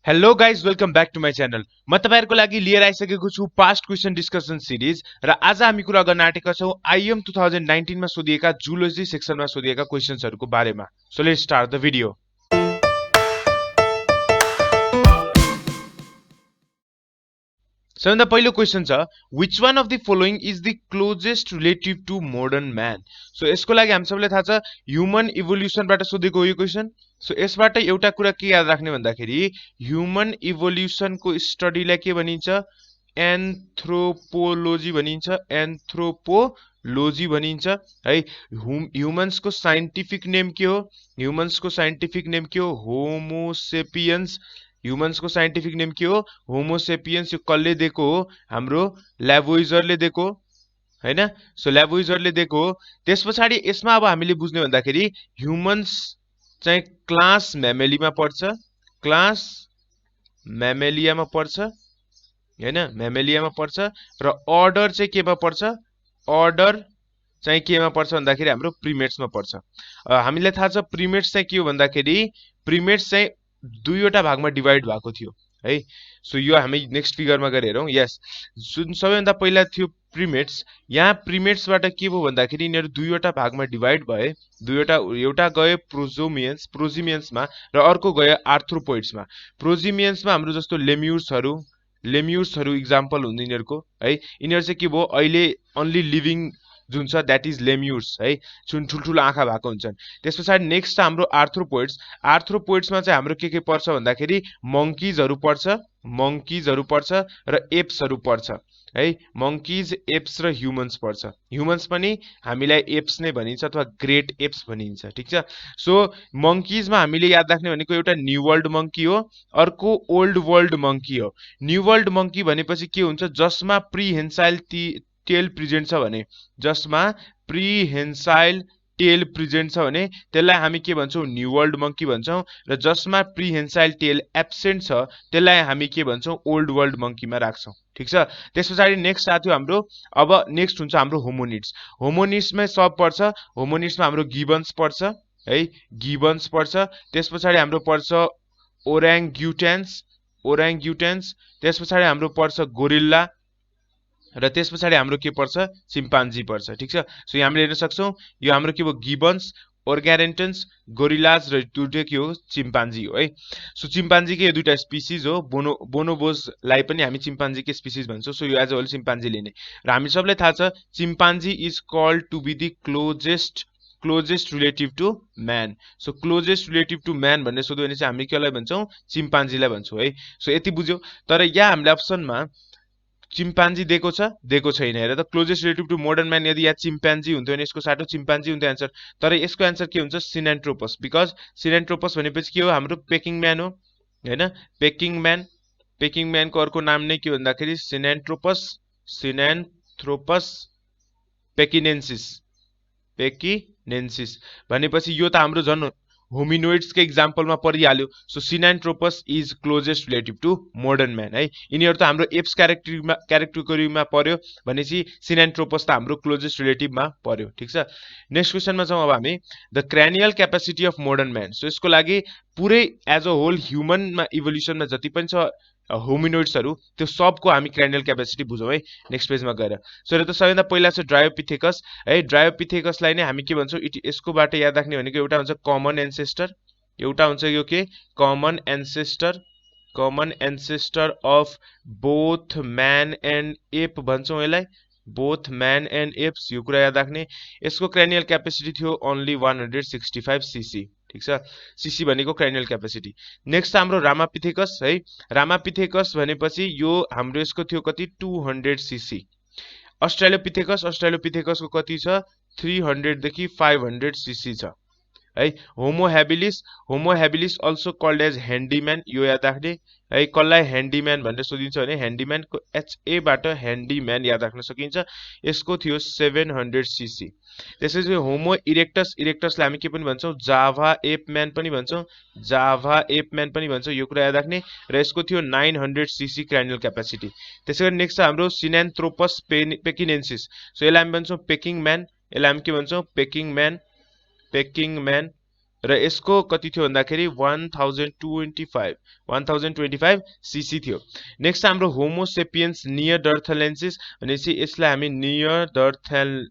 Hello guys welcome back to my channel. म तपाईहरुको लागि लिएर आइसकेको छु पास्ट क्वेशन डिस्कसन सिरिज र आज हामी कुरा गर्न आँटेका छौं आइएम 2019 मा सोधिएका जुलोजी सेक्सनमा सोधिएका क्वेशन्सहरुको बारेमा। So let's start the video. सबैभन्दा पहिलो क्वेशन छ which one of the following is the closest relative to modern man। So यसको लागि हामी सबैलाई थाहा छ ह्युमन इभोल्युसनबाट सोधेको हो यो क्वेशन। सो यसबाट एउटा कुरा के याद राख्ने भन्दाखेरि ह्युमन इभोल्युसनको स्टडीलाई के भनिन्छ एन्थ्रोपोलोजी भनिन्छ। एन्थ्रोपोलोजी भनिन्छ है। ह्युमन्सको साइन्टिफिक नेम के हो? ह्युमन्सको साइन्टिफिक नेम के हो? होमोसेपियन्स। ह्युमन्सको साइन्टिफिक नेम के हो? होमोसेपियन्स। यो कसले दिएको हो? हाम्रो ल्याभोइजरले दिएको हैन। सो ल्याभोइजरले दिएको हो। त्यसपछि यसमा अब हामीले बुझ्ने भन्दाखेरि ह्युमन्स चाहिँ क्लास म्यामेलीमा पर्छ। क्लास म्यामेलियामा पर्छ हैन, म्यामेलियामा पर्छ र अर्डर चाहिँ केमा पर्छ? अर्डर चाहिँ केमा पर्छ भन्दाखेरि हाम्रो प्रिमेट्समा पर्छ। हामीलाई थाहा छ प्रिमेट्स चाहिँ के हो भन्दाखेरि प्रिमेट्स चाहिँ दुईवटा भागमा डिभाइड भएको थियो है। सो यो हामी नेक्स्ट फिगरमा गएर हेरौं। यस, सबैभन्दा पहिला थियो प्रिमेट्स। यहाँ प्रिमेट्सबाट के भयो भन्दाखेरि यिनीहरु दुईवटा भागमा डिभाइड भए। एउटा गयो प्रोजिमियन्समा र अर्को गयो आर्थ्रोपोइड्समा। प्रोजिमियन्समा हाम्रो जस्तो लेम्युर्सहरु इक्जाम्पल हुन् यिनीहरुको है। यिनीहरु चाहिँ के भयो अहिले ओन्ली लिभिङ जुन छ दैट इज लेम्युर्स है, जुन ठुल्ठुलो आँखा भएको हुन्छन्। त्यसपछि नेक्स्ट छ हाम्रो आर्थ्रोपोइड्स। आर्थ्रोपोइड्समा चाहिँ हाम्रो के पर्छ भन्दाखेरि मंकीजहरु पर्छ र एप्सहरु पर्छ है। मंकीज, एप्स र ह्युमन्स पर्छ। ह्युमन्स पनि हामीलाई एप्स नै भनिन्छ अथवा ग्रेट एप्स भनिन्छ, ठीक छ। सो मंकीजमा हामीले याद राख्ने भनेको एउटा न्यू वर्ल्ड मंकी हो, अर्को ओल्ड वर्ल्ड मंकी हो। न्यू वर्ल्ड मंकी भनेपछि के हुन्छ? जसमा प्रिहेन्साइल टेल प्रेजेन्ट छ भने, जसमा प्रिहेन्साइल टेल प्रेजेन्ट छ भने त्यसलाई हामी के भन्छौं? न्यू वर्ल्ड मंकी भन्छौं। र जसमा प्रिहेन्साइल टेल एब्सेन्ट छ त्यसलाई हामी के भन्छौं? ओल्ड वर्ल्ड मंकीमा राख्छौं, ठीक छ। त्यसपछि नेक्स्ट आथ्यो हाम्रो, अब नेक्स्ट हुन्छ हाम्रो होमोनिड्स। होमोनिड्समै सब पर्छ। होमोनिड्समा हाम्रो गिबन्स पर्छ है, गिबन्स पर्छ। त्यसपछि हाम्रो पर्छ ओराङ्ग्युटेन्स। त्यसपछि हाम्रो पर्छ गोरिल्ला र त्यसपछि हाम्रो के पर्छ? चिम्पान्जी पर्छ, ठीक छ। सो यहाँ हामीले हेर्न सक्छौं यो हाम्रो के भयो? गिबन्स, ओर्ग्यारेन्टन्स, गोरिल्लाज र दुईटै के हो? चिम्पान्जी हो है। सो चिम्पान्जीकै यो दुईटा स्पिसिज हो। बोनोबोजलाई पनि हामी चिम्पान्जीकै स्पिसिज भन्छौं। सो यो एज अ होल चिम्पान्जी लिने र हामी सबैलाई थाहा छ chimpanzee is called to be the closest relative to man. So closest relative to man भन्ने सोध्यो भने चाहिँ हामी केलाई भन्छौं? चिम्पान्जीलाई भन्छौं है। सो यति बुझ्यौ। तर यहाँ हामीले अप्सनमा चिम्पान्जी दिएको छ, दिएको छैन। हेर त, closest relative to modern man यदि यहाँ चिम्पान्जी हुन्थ्यो भने यसको साटो चिम्पान्जी हुन्थ्यो आन्सर। तर यसको आन्सर के हुन्छ? सिनेन्ट्रोपस। बिकज सिनेन्ट्रोपस भनेपछि के हो? हाम्रो पेकिङ म्यान हो हैन। पेकिङ म्यानको अर्को नाम नै के भन्दाखेरि सिनेन्थ्रोपस पेकिनेन्सिस भनेपछि यो त हाम्रो झन् होमिनोइड्स के एक्जाम्पलमा परिहाल्यो। So Sinanthropus is closest relative to modern man है। यिनीहरु त हाम्रो एप्स क्यारेक्टरिमा पर्यो भनेपछि सिनेन्ट्रोपस त हाम्रो क्लोजेस्ट रिलेटिभमा पर्यो, ठीक छ। नेक्स्ट क्वेशनमा छौं अब हामी, the cranial capacity of modern man. So यसको लागि पुरै एज अ होल ह्युमनमा इभोल्युसनमा जति पनि छ होमिनोइड्सहरु त्यो सबको हामी क्रानियल क्यापासिटी बुझौं है नेक्स्ट पेजमा गएर। सो हेर त, सबैभन्दा पहिला छ ड्रायोपिथेकस है। ड्रायोपिथेकसलाई नै हामी के भन्छौं? यसकोबाट याद राख्ने भनेको एउटा हुन्छ कमन एन्सेस्टर, एउटा हुन्छ यो के? Common ancestor of both man and ape भन्छौं यसलाई, बोथ म्यान एन्ड एप्स। यो कुरा याद राख्ने। यसको क्रानियल क्यापासिटी थियो ओन्ली 165 सीसी, ठीक छ। सीसी भनेको क्रानियल क्यापासिटी। नेक्स्ट हाम्रो रामापिथेकस है। रामापिथेकस भनेपछि यो हाम्रो यसको थियो कति? 200 सीसी। अस्ट्रेलोपिथेकसको कति छ? 300 देखि 500 सीसी छ है। होमो ह्याबिलिस अल्सो कल्ड एज ह्यान्डीम्यान। यो याद राख्ने है। कसलाई ह्यान्डीम्यान भनेर सोधिन्छ भने ह्यान्डीम्यानको HA बाट ह्यान्डीम्यान याद राख्न सकिन्छ। यसको थियो 700 सीसी। त्यसैले होमो इरेक्टसलाई हामी के पनि भन्छौं? जाभा एपम्यान पनि भन्छौं। यो कुरा याद राख्ने। र यसको थियो 900 सीसी क्रानियल क्यापासिटी। त्यसैगरी नेक्स्ट छ हाम्रो सिनेन्थ्रोपस पेकिनेन्सिस। सो यसलाई हामी भन्छौं पेकिङ म्यान। यसलाई हामी के भन्छौं? पेकिङ म्यान। र यसको कति थियो भन्दाखेरि 1025 सीसी थियो। नेक्स्ट हाम्रो होमोसेपियन्स नियरडर्थलेन्सिस भनेपछि यसलाई हामी नियरडर्थल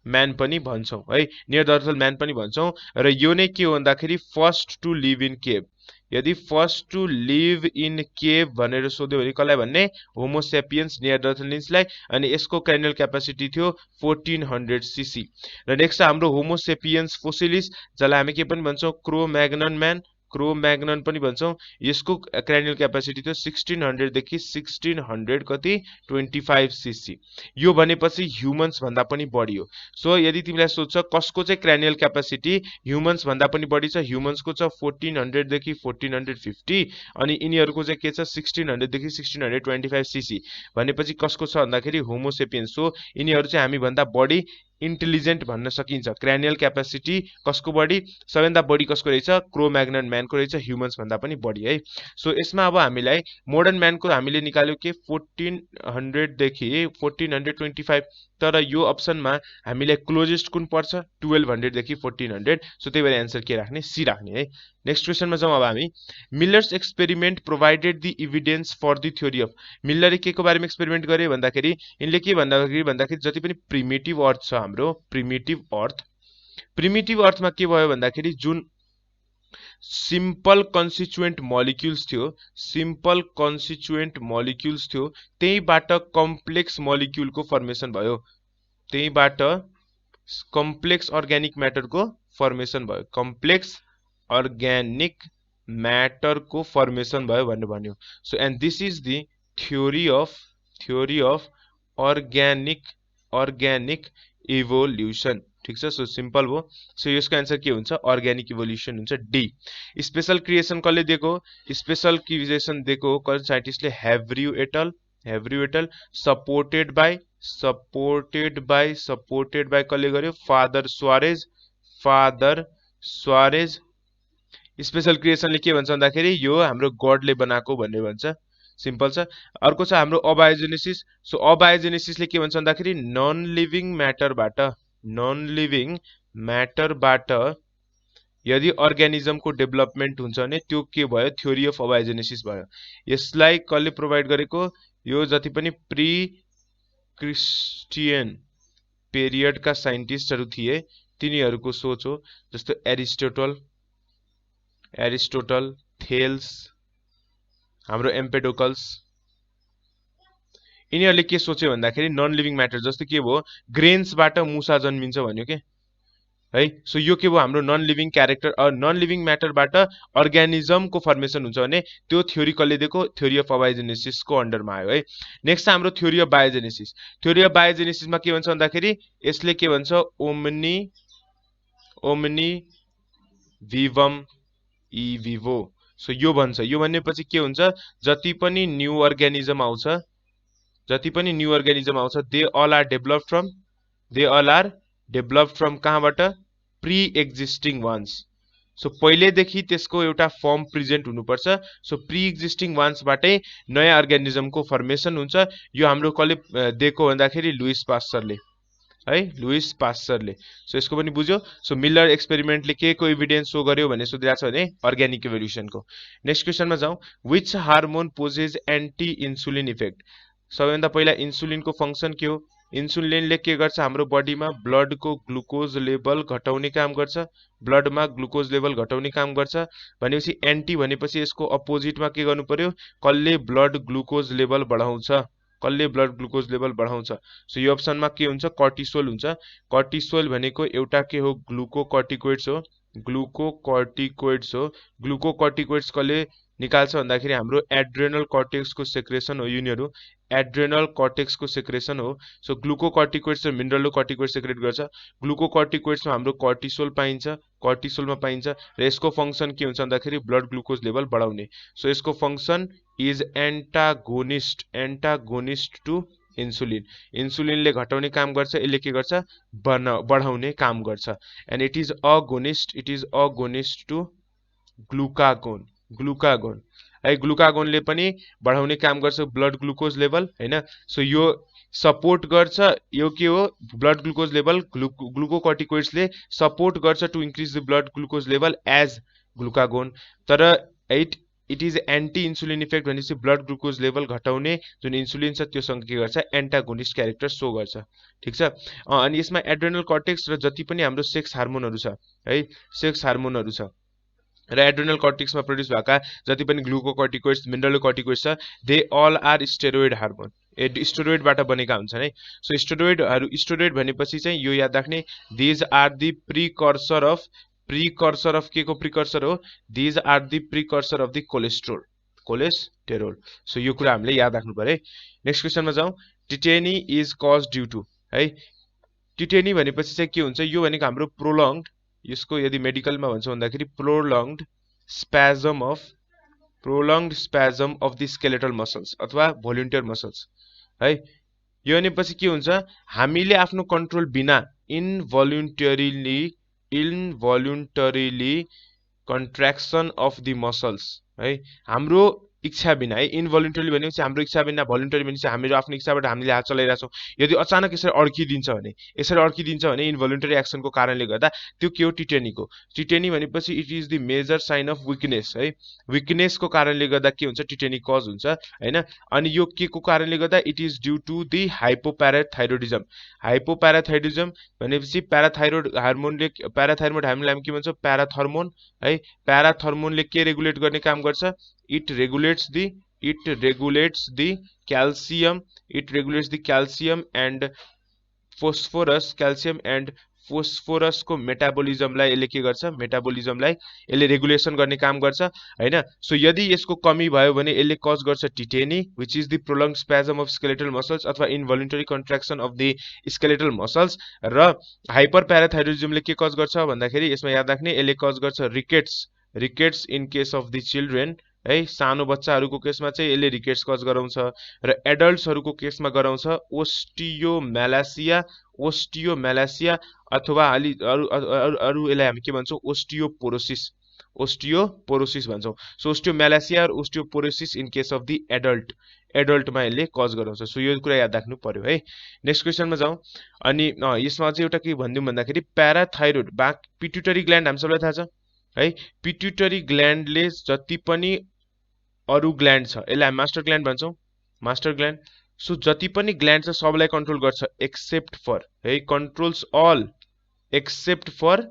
म्यान पनि भन्छौं है, नियरडर्थल म्यान पनि भन्छौं। र यो नै के हो भन्दाखेरि first to live in cave. यदि first to live in cave भनेर सोध्यो भने कसलाई भन्ने? होमोसेपियन्स नियरडर्थलेन्सिसलाई। अनि यसको क्रेनियल क्यापासिटी थियो 1400 सीसी। र नेक्स्ट हाम्रो होमोसेपियन्स फोसिलिस, जसलाई हामी के पनि भन्छौं? क्रो-म्याग्नन म्यान, क्रो-म्याग्नन पनि भन्छौं। यसको क्रेनियल क्यापासिटी थियो 1600 देखि 1600 कति 25 सीसी। यो भनेपछि ह्युमन्स भन्दा पनि बढी हो। सो यदि तिमीलाई सोध्छ कसको चाहिँ क्रेनियल क्यापासिटी ह्युमन्स भन्दा पनि बढी छ, ह्युमन्सको छ 1400 देखि 1450 अनि यिनीहरूको चाहिँ के छ 1600 देखि 1625 सीसी। भनेपछि कसको छ भन्दाखेरि होमोसेपियन्स। सो यिनीहरू चाहिँ हामी भन्दा बढी इन्टेलिजेन्ट भन्न सकिन्छ। क्रेनियल क्यापासिटी कसको बढी? सबैभन्दा बढी कसको रहेछ? क्रो-म्याग्नन म्यानको रहेछ, ह्युमन्स भन्दा पनि बढी है। सो यसमा अब हामीलाई मोडर्न म्यानको हामीले निकाल्यो के 1400 देखि 1425। तर यो अप्सनमा हामीलाई क्लोजेस्ट कुन पर्छ? 1200 देखि 1400। सो त्यही भएर एन्सर के राख्ने? सी राख्ने है। नेक्स्ट क्वेशनमा जाउँ अब हामी। Miller's experiment provided the evidence for the theory of. मिलरले के को बारेमा एक्सपेरिमेन्ट गरे भन्दाखेरि यिनले के भन्दाखेरि जति पनि प्रिमिटिभ अर्थ छ हाम्रो, प्रिमिटिभ अर्थमा के भयो भन्दाखेरि जुन सिम्पल कन्स्टिट्युएन्ट मलिक्युल्स थियो, सिम्पल कन्स्टिट्युएन्ट मलिक्युल्स थियो, त्यहीबाट कम्प्लेक्स मलिक्युलको फर्मेसन भयो, त्यहीबाट कम्प्लेक्स अर्ग्यानिक म्याटरको फर्मेसन भयो, कम्प्लेक्स अर्ग्यानिक म्याटरको फर्मेसन भयो भनेर भन्यो। So and this is the theory of organic evolution. ठीक छ, सो सिम्पल हो। सो यसको एन्सर के हुन्छ? अर्ग्यानिक इभोल्युसन हुन्छ, डी। स्पेशल क्रिएसन कसले दिएको? स्पेशल क्रिएसन दिएको कसले? साइन्टिस्टले हेब्रिउ एटल, सपोर्टेड बाइ कसले गर्यो? Father Suárez. स्पेशल क्रिएसनले के भन्छ भन्दाखेरि यो हाम्रो गडले बनाएको भनेर भन्छ, सिम्पल छ। अर्को छ हाम्रो अबायोजेनेसिस। सो अबायोजेनेसिसले के भन्छ भन्दाखेरि नन लिभिङ म्याटरबाट यदि अर्ग्यानिजमको डेभलपमेन्ट हुन्छ भने त्यो के भयो? थ्योरी अफ अबायोजेनेसिस भयो। यसलाई कसले प्रोभाइड गरेको? यो जति पनि प्री क्रिस्चियन पिरियडका साइन्टिस्टहरू थिए तिनीहरूको सोच हो। जस्तो एरिस्टोटल, थेल्स, हाम्रो एम्पेडोकल्स, यिनीहरूले के सोचे भन्दाखेरि नन लिभिङ म्याटर जस्तो के भयो? ग्रेन्सबाट मुसा जन्मिन्छ भन्यो के है। सो यो के भयो? हाम्रो नन लिभिङ म्याटरबाट अर्ग्यानिजमको फर्मेसन हुन्छ भने त्यो थ्योरी कसले दिएको? थ्योरी अफ अबायोजेनेसिसको अन्डरमा आयो है। नेक्स्ट हाम्रो theory of biogenesis. Theory of बायोजेनेसिसमा के भन्छ भन्दाखेरि यसले के भन्छ? Omne vivum e vivo. So यो भन्छ। यो भनेपछि के हुन्छ? जति पनि न्यू अर्ग्यानिजम आउँछ they all are developed from कहाँबाट? Pre existing ones. सो पहिलेदेखि त्यसको एउटा फर्म प्रेजेन्ट हुनुपर्छ। सो प्री एक्जिस्टिङ वान्सबाटै नयाँ अर्ग्यानिजमको फर्मेसन हुन्छ। यो हाम्रो कसले दिएको भन्दाखेरि लुइस पास्चरले है, लुइस पास्चरले। सो यसको पनि बुझ्यो। सो मिलर एक्सपेरिमेन्टले के को एभिडेन्स सो गर्यो भने सोधिरहेको छ भने अर्ग्यानिक इभोल्युसनको। नेक्स्ट क्वेशनमा जाउँ। Which hormone poses anti insulin effect? सबैभन्दा पहिला इन्सुलिनको फंक्सन के हो? इन्सुलिनले के गर्छ? हाम्रो बडीमा ब्लडको ग्लुकोज लेभल घटाउने काम गर्छ, ब्लडमा ग्लुकोज लेभल घटाउने काम गर्छ। भनेपछि एन्टी भनेपछि यसको अपोजिटमा के गर्नु पर्यो? कसले ब्लड ग्लुकोज लेभल बढाउँछ? सो यो अप्सनमा के हुन्छ? कर्टिसोल हुन्छ। कर्टिसोल भनेको एउटा के हो? ग्लुकोकर्टिकोइड्स हो। ग्लुकोकर्टिकोइड्स कसले निकाल्छ भन्दाखेरि हाम्रो एड्रेनल कर्टेक्सको सेक्रेसन हो। यिनीहरू एड्रेनल कर्टेक्सको सेक्रेसन हो। सो ग्लुकोकर्टिकोइड्स र मिनरलोकर्टिकोइड सेक्रेट गर्छ। ग्लुकोकर्टिकोइड्समा हाम्रो कर्टिसोलमा पाइन्छ र यसको फंक्सन के हुन्छ भन्दाखेरि ब्लड ग्लुकोज लेभल बढाउने। सो यसको function is antagonist to insulin. इन्सुलिनले घटाउने काम गर्छ, यसले के गर्छ? बढाउने काम गर्छ। And it is agonist to glucagon है। ग्लुकागोनले पनि बढाउने काम गर्छ ब्लड ग्लुकोज लेभल हैन। सो यो सपोर्ट गर्छ। यो के हो ब्लड ग्लुकोज लेभल ग्लुकोकर्टिकोइड्सले सपोर्ट गर्छ to increase the blood glucose level as glucagon. तर it is anti insulin effect भनेपछि ब्लड ग्लुकोज लेभल घटाउने जुन इन्सुलिन छ त्योसँग के गर्छ एन्टागोनिस्ट क्यारेक्टर सो गर्छ। ठिक छ। अनि यसमा एड्रेनल कर्टेक्स र जति पनि हाम्रो सेक्स हार्मोनहरू छ है, सेक्स हार्मोनहरू छ र एड्रेनल कर्टेक्समा प्रोड्युस भएका जति पनि ग्लुकोकर्टिकोइड्स मिनरलोकर्टिकोइड्स छ they all are steroid hormone, स्टेरोइडबाट बनेका हुन्छन् है। सो स्टेरोइड भनेपछि चाहिँ यो याद राख्ने these are the precursor of के को प्रिकर्सर हो, these are the precursor of the cholesterol. So यो कुरा हामीले याद राख्नु पर्यो है। नेक्स्ट क्वेसनमा जाउँ। Tetany is cause due to है, टिटेनी भनेपछि चाहिँ के हुन्छ, यो भनेको हाम्रो प्रोलङ्ड, यसको यदि मेडिकलमा भन्छ भन्दाखेरि प्रोलङ्ड spasm of the skeletal muscles अथवा भोल्युन्टियर मसल्स है। यो भनेपछि के हुन्छ, हामीले आफ्नो कन्ट्रोल बिना इनभोल्युन्टरीली कन्ट्र्याक्सन अफ द मसल्स है, हाम्रो इच्छा बिना है। इनभोल्युन्टरी भनेपछि हाम्रो इच्छा बिना, भोल्युन्टरी भनेपछि हाम्रो आफ्नो इच्छाबाट हामीले हात चलाइरहेछौँ। यदि अचानक यसरी अड्किदिन्छ भने इनभोल्युन्टरी एक्सनको कारणले गर्दा त्यो के हो टिटेनीको। टिटेनी भनेपछि it is the major sign of weakness है, विकनेसको कारणले गर्दा के हुन्छ टिटेनी कज हुन्छ हैन। अनि यो के को कारणले गर्दा it is due to the hypoparathyroidism. Hypoparathyroidism भनेपछि प्याराथाइरोइड हार्मोनले, प्याराथाइरोइड हार्मोनले हामी के भन्छौँ प्याराथर्मोन है। प्याराथर्मोनले के रेगुलेट गर्ने काम गर्छ, it regulates the calcium and phosphorus को मेटाबोलिजमलाई यसले के गर्छ, मेटाबोलिजमलाई यसले रेगुलेसन गर्ने काम गर्छ हैन। सो यदि यसको कमी भयो भने यसले कज गर्छ tetany which is the prolonged spasm of skeletal muscles अथवा involuntary contraction of the skeletal muscles. र हाइपर प्याराथाइरोडिजमले के कज गर्छ भन्दाखेरि यसमा याद राख्ने यसले कज गर्छ rickets in case of the children है। सानो बच्चाहरूको केसमा चाहिँ यसले रिकेट्स कज गराउँछ र एडल्ट्सहरूको केसमा गराउँछ ओस्टियोमेलासिया अथवा अलि अरु यसलाई हामी के भन्छौँ ओस्टियोपोरोसिस भन्छौँ। सो ओस्टियोमेलासिया र osteoporosis in case of the एडल्टमा यसले कज गराउँछ। सो यो कुरा याद राख्नु पर्यो है। नेक्स्ट क्वेसनमा जाउँ। अनि यसमा चाहिँ एउटा के भनिदिउँ भन्दाखेरि प्याराथाइरोइड पिट्युटरी ग्ल्यान्ड हामी सबैलाई थाहा छ है। पिट्युटरी ग्ल्यान्डले जति पनि अरु ग्ल्यान्ड छ यसलाई हामी मास्टर ग्ल्यान्ड भन्छौँ, मास्टर ग्ल्यान्ड। सो जति पनि ग्ल्यान्ड छ सबलाई कन्ट्रोल गर्छ एक्सेप्ट फर है, controls all except for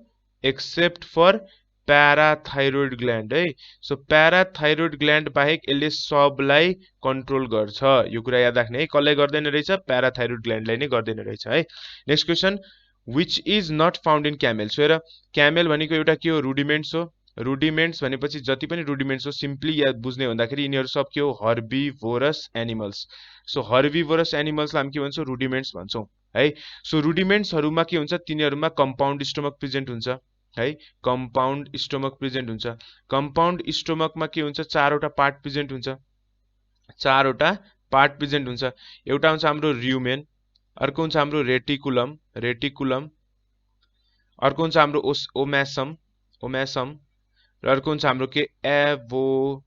parathyroid gland है। सो प्याराथाइरोइड ग्ल्यान्ड बाहेक यसले सबलाई कन्ट्रोल गर्छ। यो कुरा याद राख्ने है, कसलाई गर्दैन रहेछ, प्याराथाइरोइड ग्ल्यान्डलाई नै गर्दैन रहेछ है। Next question which is not found in camel। So हेर क्यामेल भनेको एउटा के हो, रुडिमेन्ट्स हो। रुडिमेन्ट्स भनेपछि जति पनि रुडिमेन्ट्स हो सिम्पली याद बुझ्ने भन्दाखेरि यिनीहरू सब के हो, हर्बिभोरस एनिमल्स। सो हर्बिभोरस एनिमल्सलाई हामी के भन्छौँ, रुडिमेन्ट्स भन्छौँ है। सो रुडिमेन्ट्सहरूमा के हुन्छ, तिनीहरूमा कम्पाउन्ड स्टोमक प्रेजेन्ट हुन्छ है, कम्पाउन्ड स्टोमक प्रेजेन्ट हुन्छ। कम्पाउन्ड स्टोमकमा के हुन्छ, चारवटा पार्ट प्रेजेन्ट हुन्छ, एउटा हुन्छ हाम्रो र्युमेन, अर्को हुन्छ हाम्रो रेटिकुलम, अर्को हुन्छ हाम्रो ओम्यासम र अर्को हुन्छ हाम्रो के एभोम्यासम।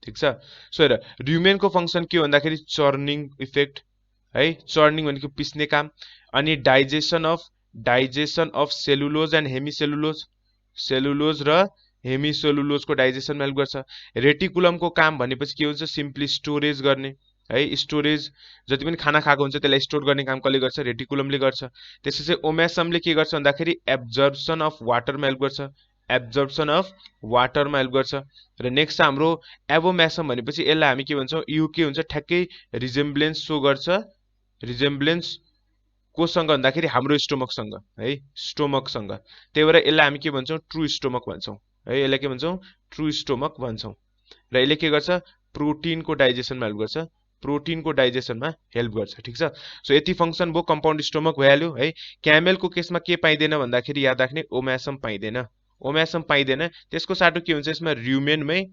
ठिक छ। सो हेर र्युमेनको फङ्सन के भन्दाखेरि चर्निङ इफेक्ट है, चर्निङ भनेको पिस्ने काम। अनि digestion of cellulose and cellulose र हेमिसेलुलोजको डाइजेसनमा हेल्प गर्छ। रेटिकुलमको काम भनेपछि के हुन्छ, सिम्पली स्टोरेज गर्ने है, स्टोरेज जति पनि खाना खाएको हुन्छ त्यसलाई स्टोर गर्ने काम कसले गर्छ, रेटिकुलमले गर्छ। त्यसपछि ओम्यासमले के गर्छ भन्दाखेरि एब्जर्प्सन अफ वाटरमा हेल्प गर्छ र नेक्स्ट हाम्रो एभोम्यासम भनेपछि यसलाई हामी के भन्छौँ, यो के हुन्छ ठ्याक्कै रिजेम्ब्लेन्स सो गर्छ, रिजेम्ब्लेन्स कोसँग भन्दाखेरि हाम्रो स्टोमकसँग है, स्टोमकसँग। त्यही भएर यसलाई हामी के भन्छौँ, ट्रु स्टोमक भन्छौँ है, यसलाई के भन्छौँ, ट्रु स्टोमक भन्छौँ। र यसले के गर्छ, प्रोटिनको डाइजेसनमा हेल्प गर्छ। ठिक छ। सो यति फङ्सन भयो, कम्पाउन्ड स्टोमक भइहाल्यो है। क्यामेलको केसमा के पाइँदैन भन्दाखेरि याद राख्ने ओम्यासम पाइँदैन। त्यसको साटो के हुन्छ, यसमा र्युमेनमै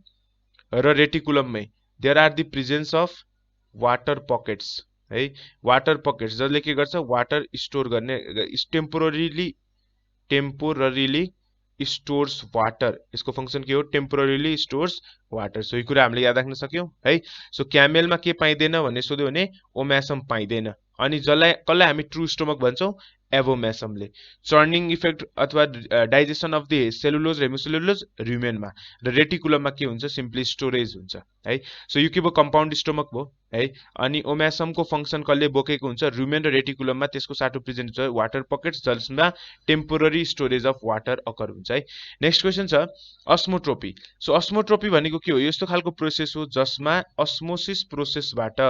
र रेटिकुलममै there are the presence of water pockets है, वाटर पकेट्स जसले के गर्छ, वाटर स्टोर गर्ने टेम्पोररीली स्टोर्स वाटर, यसको फंक्सन के हो टेम्पोररीली स्टोर्स वाटर। सो यो कुरा हामीले याद राख्न सक्यौं है। सो क्यामेलमा के पाइँदैन भन्ने सोध्यो भने ओम्यासम पाइँदैन। अनि कसलाई हामी ट्रू स्टोमक भन्छौं एभोमेसमले। चर्निङ इफेक्ट अथवा डाइजेसन अफ द सेलुलोज र हेमिसेलुलोज रुमेनमा, र रेटिकुलममा के हुन्छ सिम्पली स्टोरेज हुन्छ है। सो यो के भयो कम्पाउन्ड स्टोमक भयो है। अनि ओम्यासमको फंक्सन कसले बोकेको हुन्छ रुमेन र रेटिकुलममा, त्यसको साटो प्रेजेन्ट हुन्छ वाटर पकेट्स जसमा temporary storage of water occur हुन्छ है। नेक्स्ट क्वेशन छ अस्मोट्रोपी। सो अस्मोट्रोपी भनेको के हो, यस्तो खालको प्रोसेस हो जसमा अस्मोसिस प्रोसेसबाट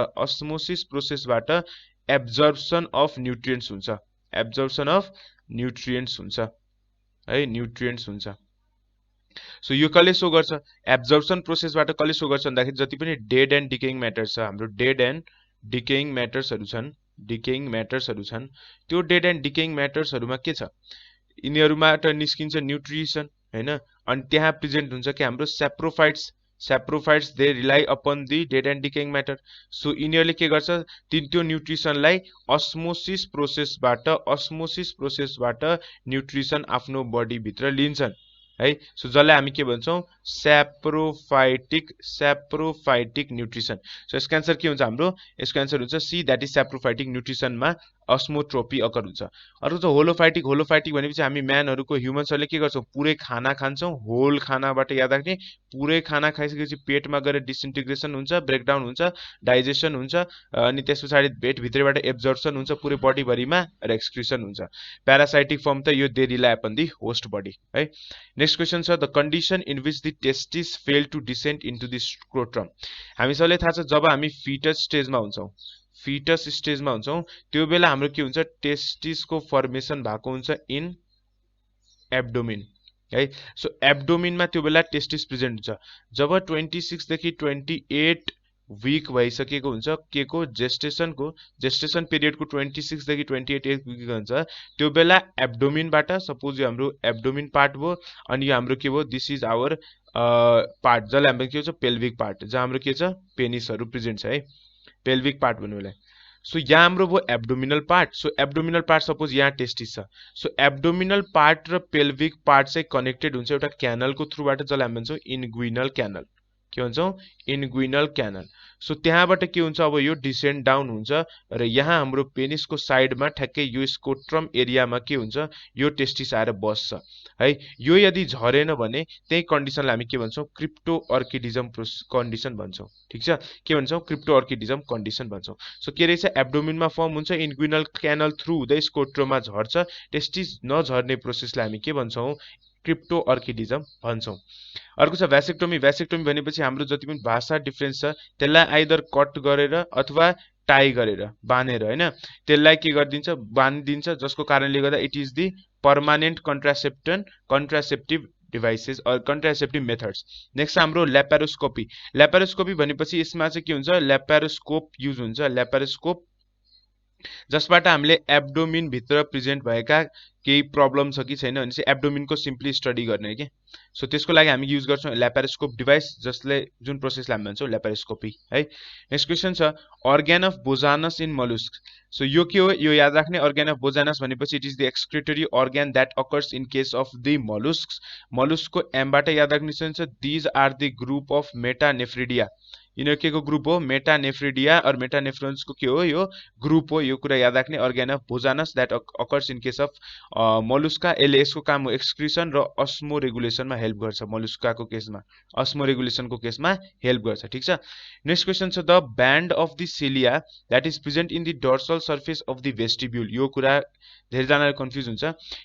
एब्जर्प्सन अफ न्युट्रिएन्ट्स हुन्छ, एब्जर्प्सन अफ न्युट्रिएन्ट्स हुन्छ है, न्युट्रिएन्ट्स हुन्छ। सो यो कसले सो गर्छ, एब्जर्प्सन प्रोसेसबाट कसले सो गर्छ भन्दाखेरि जति पनि डेड एन्ड डिकेइङ म्याटर्स छ, हाम्रो डेड एन्ड डिकेइङ म्याटर्सहरू छन्, डिकेइङ म्याटर्सहरू छन्, त्यो डेड एन्ड डिकेइङ म्याटर्सहरूमा के छ, यिनीहरूबाट निस्किन्छ न्युट्रिसन हैन। अनि त्यहाँ प्रेजेन्ट हुन्छ कि हाम्रो saprophytes they rely upon the dead and decaying matter. So यिनीहरूले के गर्छ, त्यो न्युट्रिसनलाई अस्मोसिस प्रोसेसबाट न्युट्रिसन आफ्नो बडी भित्र लिन्छन् है। सो जसलाई हामी के भन्छौं सैप्रोफाइटिक न्युट्रिसन। सो यसको आन्सर के हुन्छ हाम्रो, यसको आन्सर हुन्छ सी, दैट इज सैप्रोफाइटिक न्युट्रिसनमा अस्मोट्रोपी अकर हुन्छ। अर्को छ होलोफाइटिक। होलोफाइटिक भनेपछि हामी म्यानहरुको ह्युमन्सहरुले के गर्छौं, पुरै खाना खान्छौं, होल खानाबाट याद राख्ने, पुरै खाना खाइसकेपछि पेटमा गएर डिसइन्टिग्रेसन हुन्छ, ब्रेकडाउन हुन्छ, डाइजेसन हुन्छ, अनि त्यसपछि पेट भित्रबाट एब्जर्प्सन हुन्छ पुरै बडी भरिमा र एक्सक्रिसन हुन्छ। प्यारासाइटिक फर्म त यो they rely upon the host body है। नेक्स्ट क्वेशन छ the condition in which the testis fail to descend into the scrotum. हामी सबैलाई थाहा छ जब हामी फिटस स्टेजमा हुन्छौं, त्यो बेला हाम्रो के हुन्छ, टेस्टिसको फर्मेसन भएको हुन्छ इन एब्डोमिन है। सो एब्डोमिनमा त्यो बेला टेस्टिस प्रेजेन्ट हुन्छ। जब 26 देखि 28 वीक भइसकेको हुन्छ के को जेस्टेसन पिरियडको 26 देखि 28 वीक हुन्छ, त्यो बेला एब्डोमिनबाट, सपोज यो हाम्रो एब्डोमिन पार्ट भयो, अनि यो हाम्रो के भयो, दिस इज आवर पार्ट जसलाई हाम्रो के हुन्छ पेल्भिक पार्ट, जहाँ हाम्रो के छ पेनिसहरु प्रेजेन्ट छ है, पेल्भिक पार्ट भन्नु होला। सो यहाँ हाम्रो भयो abdominal part. So abdominal part suppose यहाँ टेस्टिस छ, सो एब्डोमिनल पार्ट र पेल्भिक पार्ट चाहिँ कनेक्टेड हुन्छ एउटा क्यानलको थ्रुबाट, जसलाई हामी भन्छौं इन्गुइनल क्यानल। के भन्छौं, इन्गुइनल क्यानल। सो त्यहाँबाट के हुन्छ, अब यो डिसेन्ड डाउन हुन्छ र यहाँ हाम्रो पेनिसको साइडमा ठ्याक्कै यो स्कोट्रम एरियामा के हुन्छ, यो टेस्टिस आएर बस्छ है। यो यदि झरेन भने त्यही कन्डिसनलाई हामी के भन्छौं, क्रिप्टो अर्किडिजम कन्डिसन भन्छौं। ठीक छ, के भन्छौं, क्रिप्टो अर्किडिजम कन्डिसन भन्छौं। सो के रहेछ, एब्डोमिनमा फर्म हुन्छ, इन्गुइनल क्यानल थ्रु हुँदै स्कोट्रोममा झर्छ, टेस्टिस नझर्ने प्रोसेसलाई हामी के भन्छौं, क्रिप्टो अर्किडिजम भन्छौं। अर्को छ भ्यासेक्टोमी। भ्यासेक्टोमी भनेपछि हाम्रो जति पनि भाषा डिफरेन्स छ त्यसलाई आइदर कट गरेर अथवा टाई गरेर बाँधेर हैन, त्यसलाई के गरिदिन्छ, बाँधिदिन्छ, जसको कारणले गर्दा it is the permanent contraceptive devices or contraceptive methods. Next हाम्रो ल्यापारोस्कोपी। ल्यापारोस्कोपी भनेपछि यसमा चाहिँ के हुन्छ, ल्यापारोस्कोप युज हुन्छ, ल्यापारोस्कोप जसबाट हामीले एब्डोमिन भित्र प्रेजेन्ट भएका केही प्रब्लम छ कि छैन भने चाहिँ एब्डोमिनको सिम्पली स्टडी गर्ने के। सो त्यसको लागि हामी युज गर्छौं ल्यापारोस्कोप डिभाइस, जसले जुन प्रोसेसलाई हामी भन्छौं ल्यापारोस्कोपी है। नेक्स्ट क्वेशन छ organ of Bojanus in mollusc. So यो के हो, यो याद राख्ने, अर्गान अफ बोजानस भनेपछि it is the excretory organ that occurs in case of the molluscs. मलुस्कको एमबाट याद राख्ने छ, these are the group of metanephridia. यिनीहरू के को ग्रुप हो, मेटानेफ्रिडिया और मेटानेफ्रोन्सको के हो, यो ग्रुप हो। यो कुरा याद राख्ने, organ of Bojanus that occurs in case of mollusca. यसको काम हो एक्सक्रिसन र अस्मो रेगुलेसनमा हेल्प गर्छ, मलुस्काको केसमा अस्मो रेगुलेसनको केसमा हेल्प गर्छ। ठीक छ। नेक्स्ट क्वेशन छ the band of the cilia that is present in the dorsal surface of the vestibule. यो कुरा धेरैजनाले कन्फ्युज हुन्छ।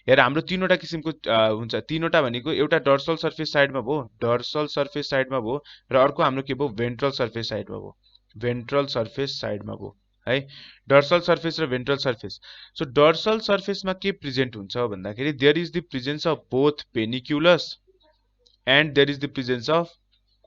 हेर हाम्रो तीनवटा किसिमको हुन्छ, तीनवटा भनेको एउटा डर्सल सर्फेस साइडमा भयो, डर्सल सर्फेस साइडमा भयो, र अर्को हाम्रो के भयो, भेन्ट्रल सर्फेस साइडमा भयो, भेन्ट्रल सर्फेस साइडमा भयो है। डर्सल सर्फेस र भेन्ट्रल सर्फेस। सो डर्सल सर्फेसमा के प्रेजेन्ट हुन्छ भन्दाखेरि there is the presence of both peniculus and there is the presence of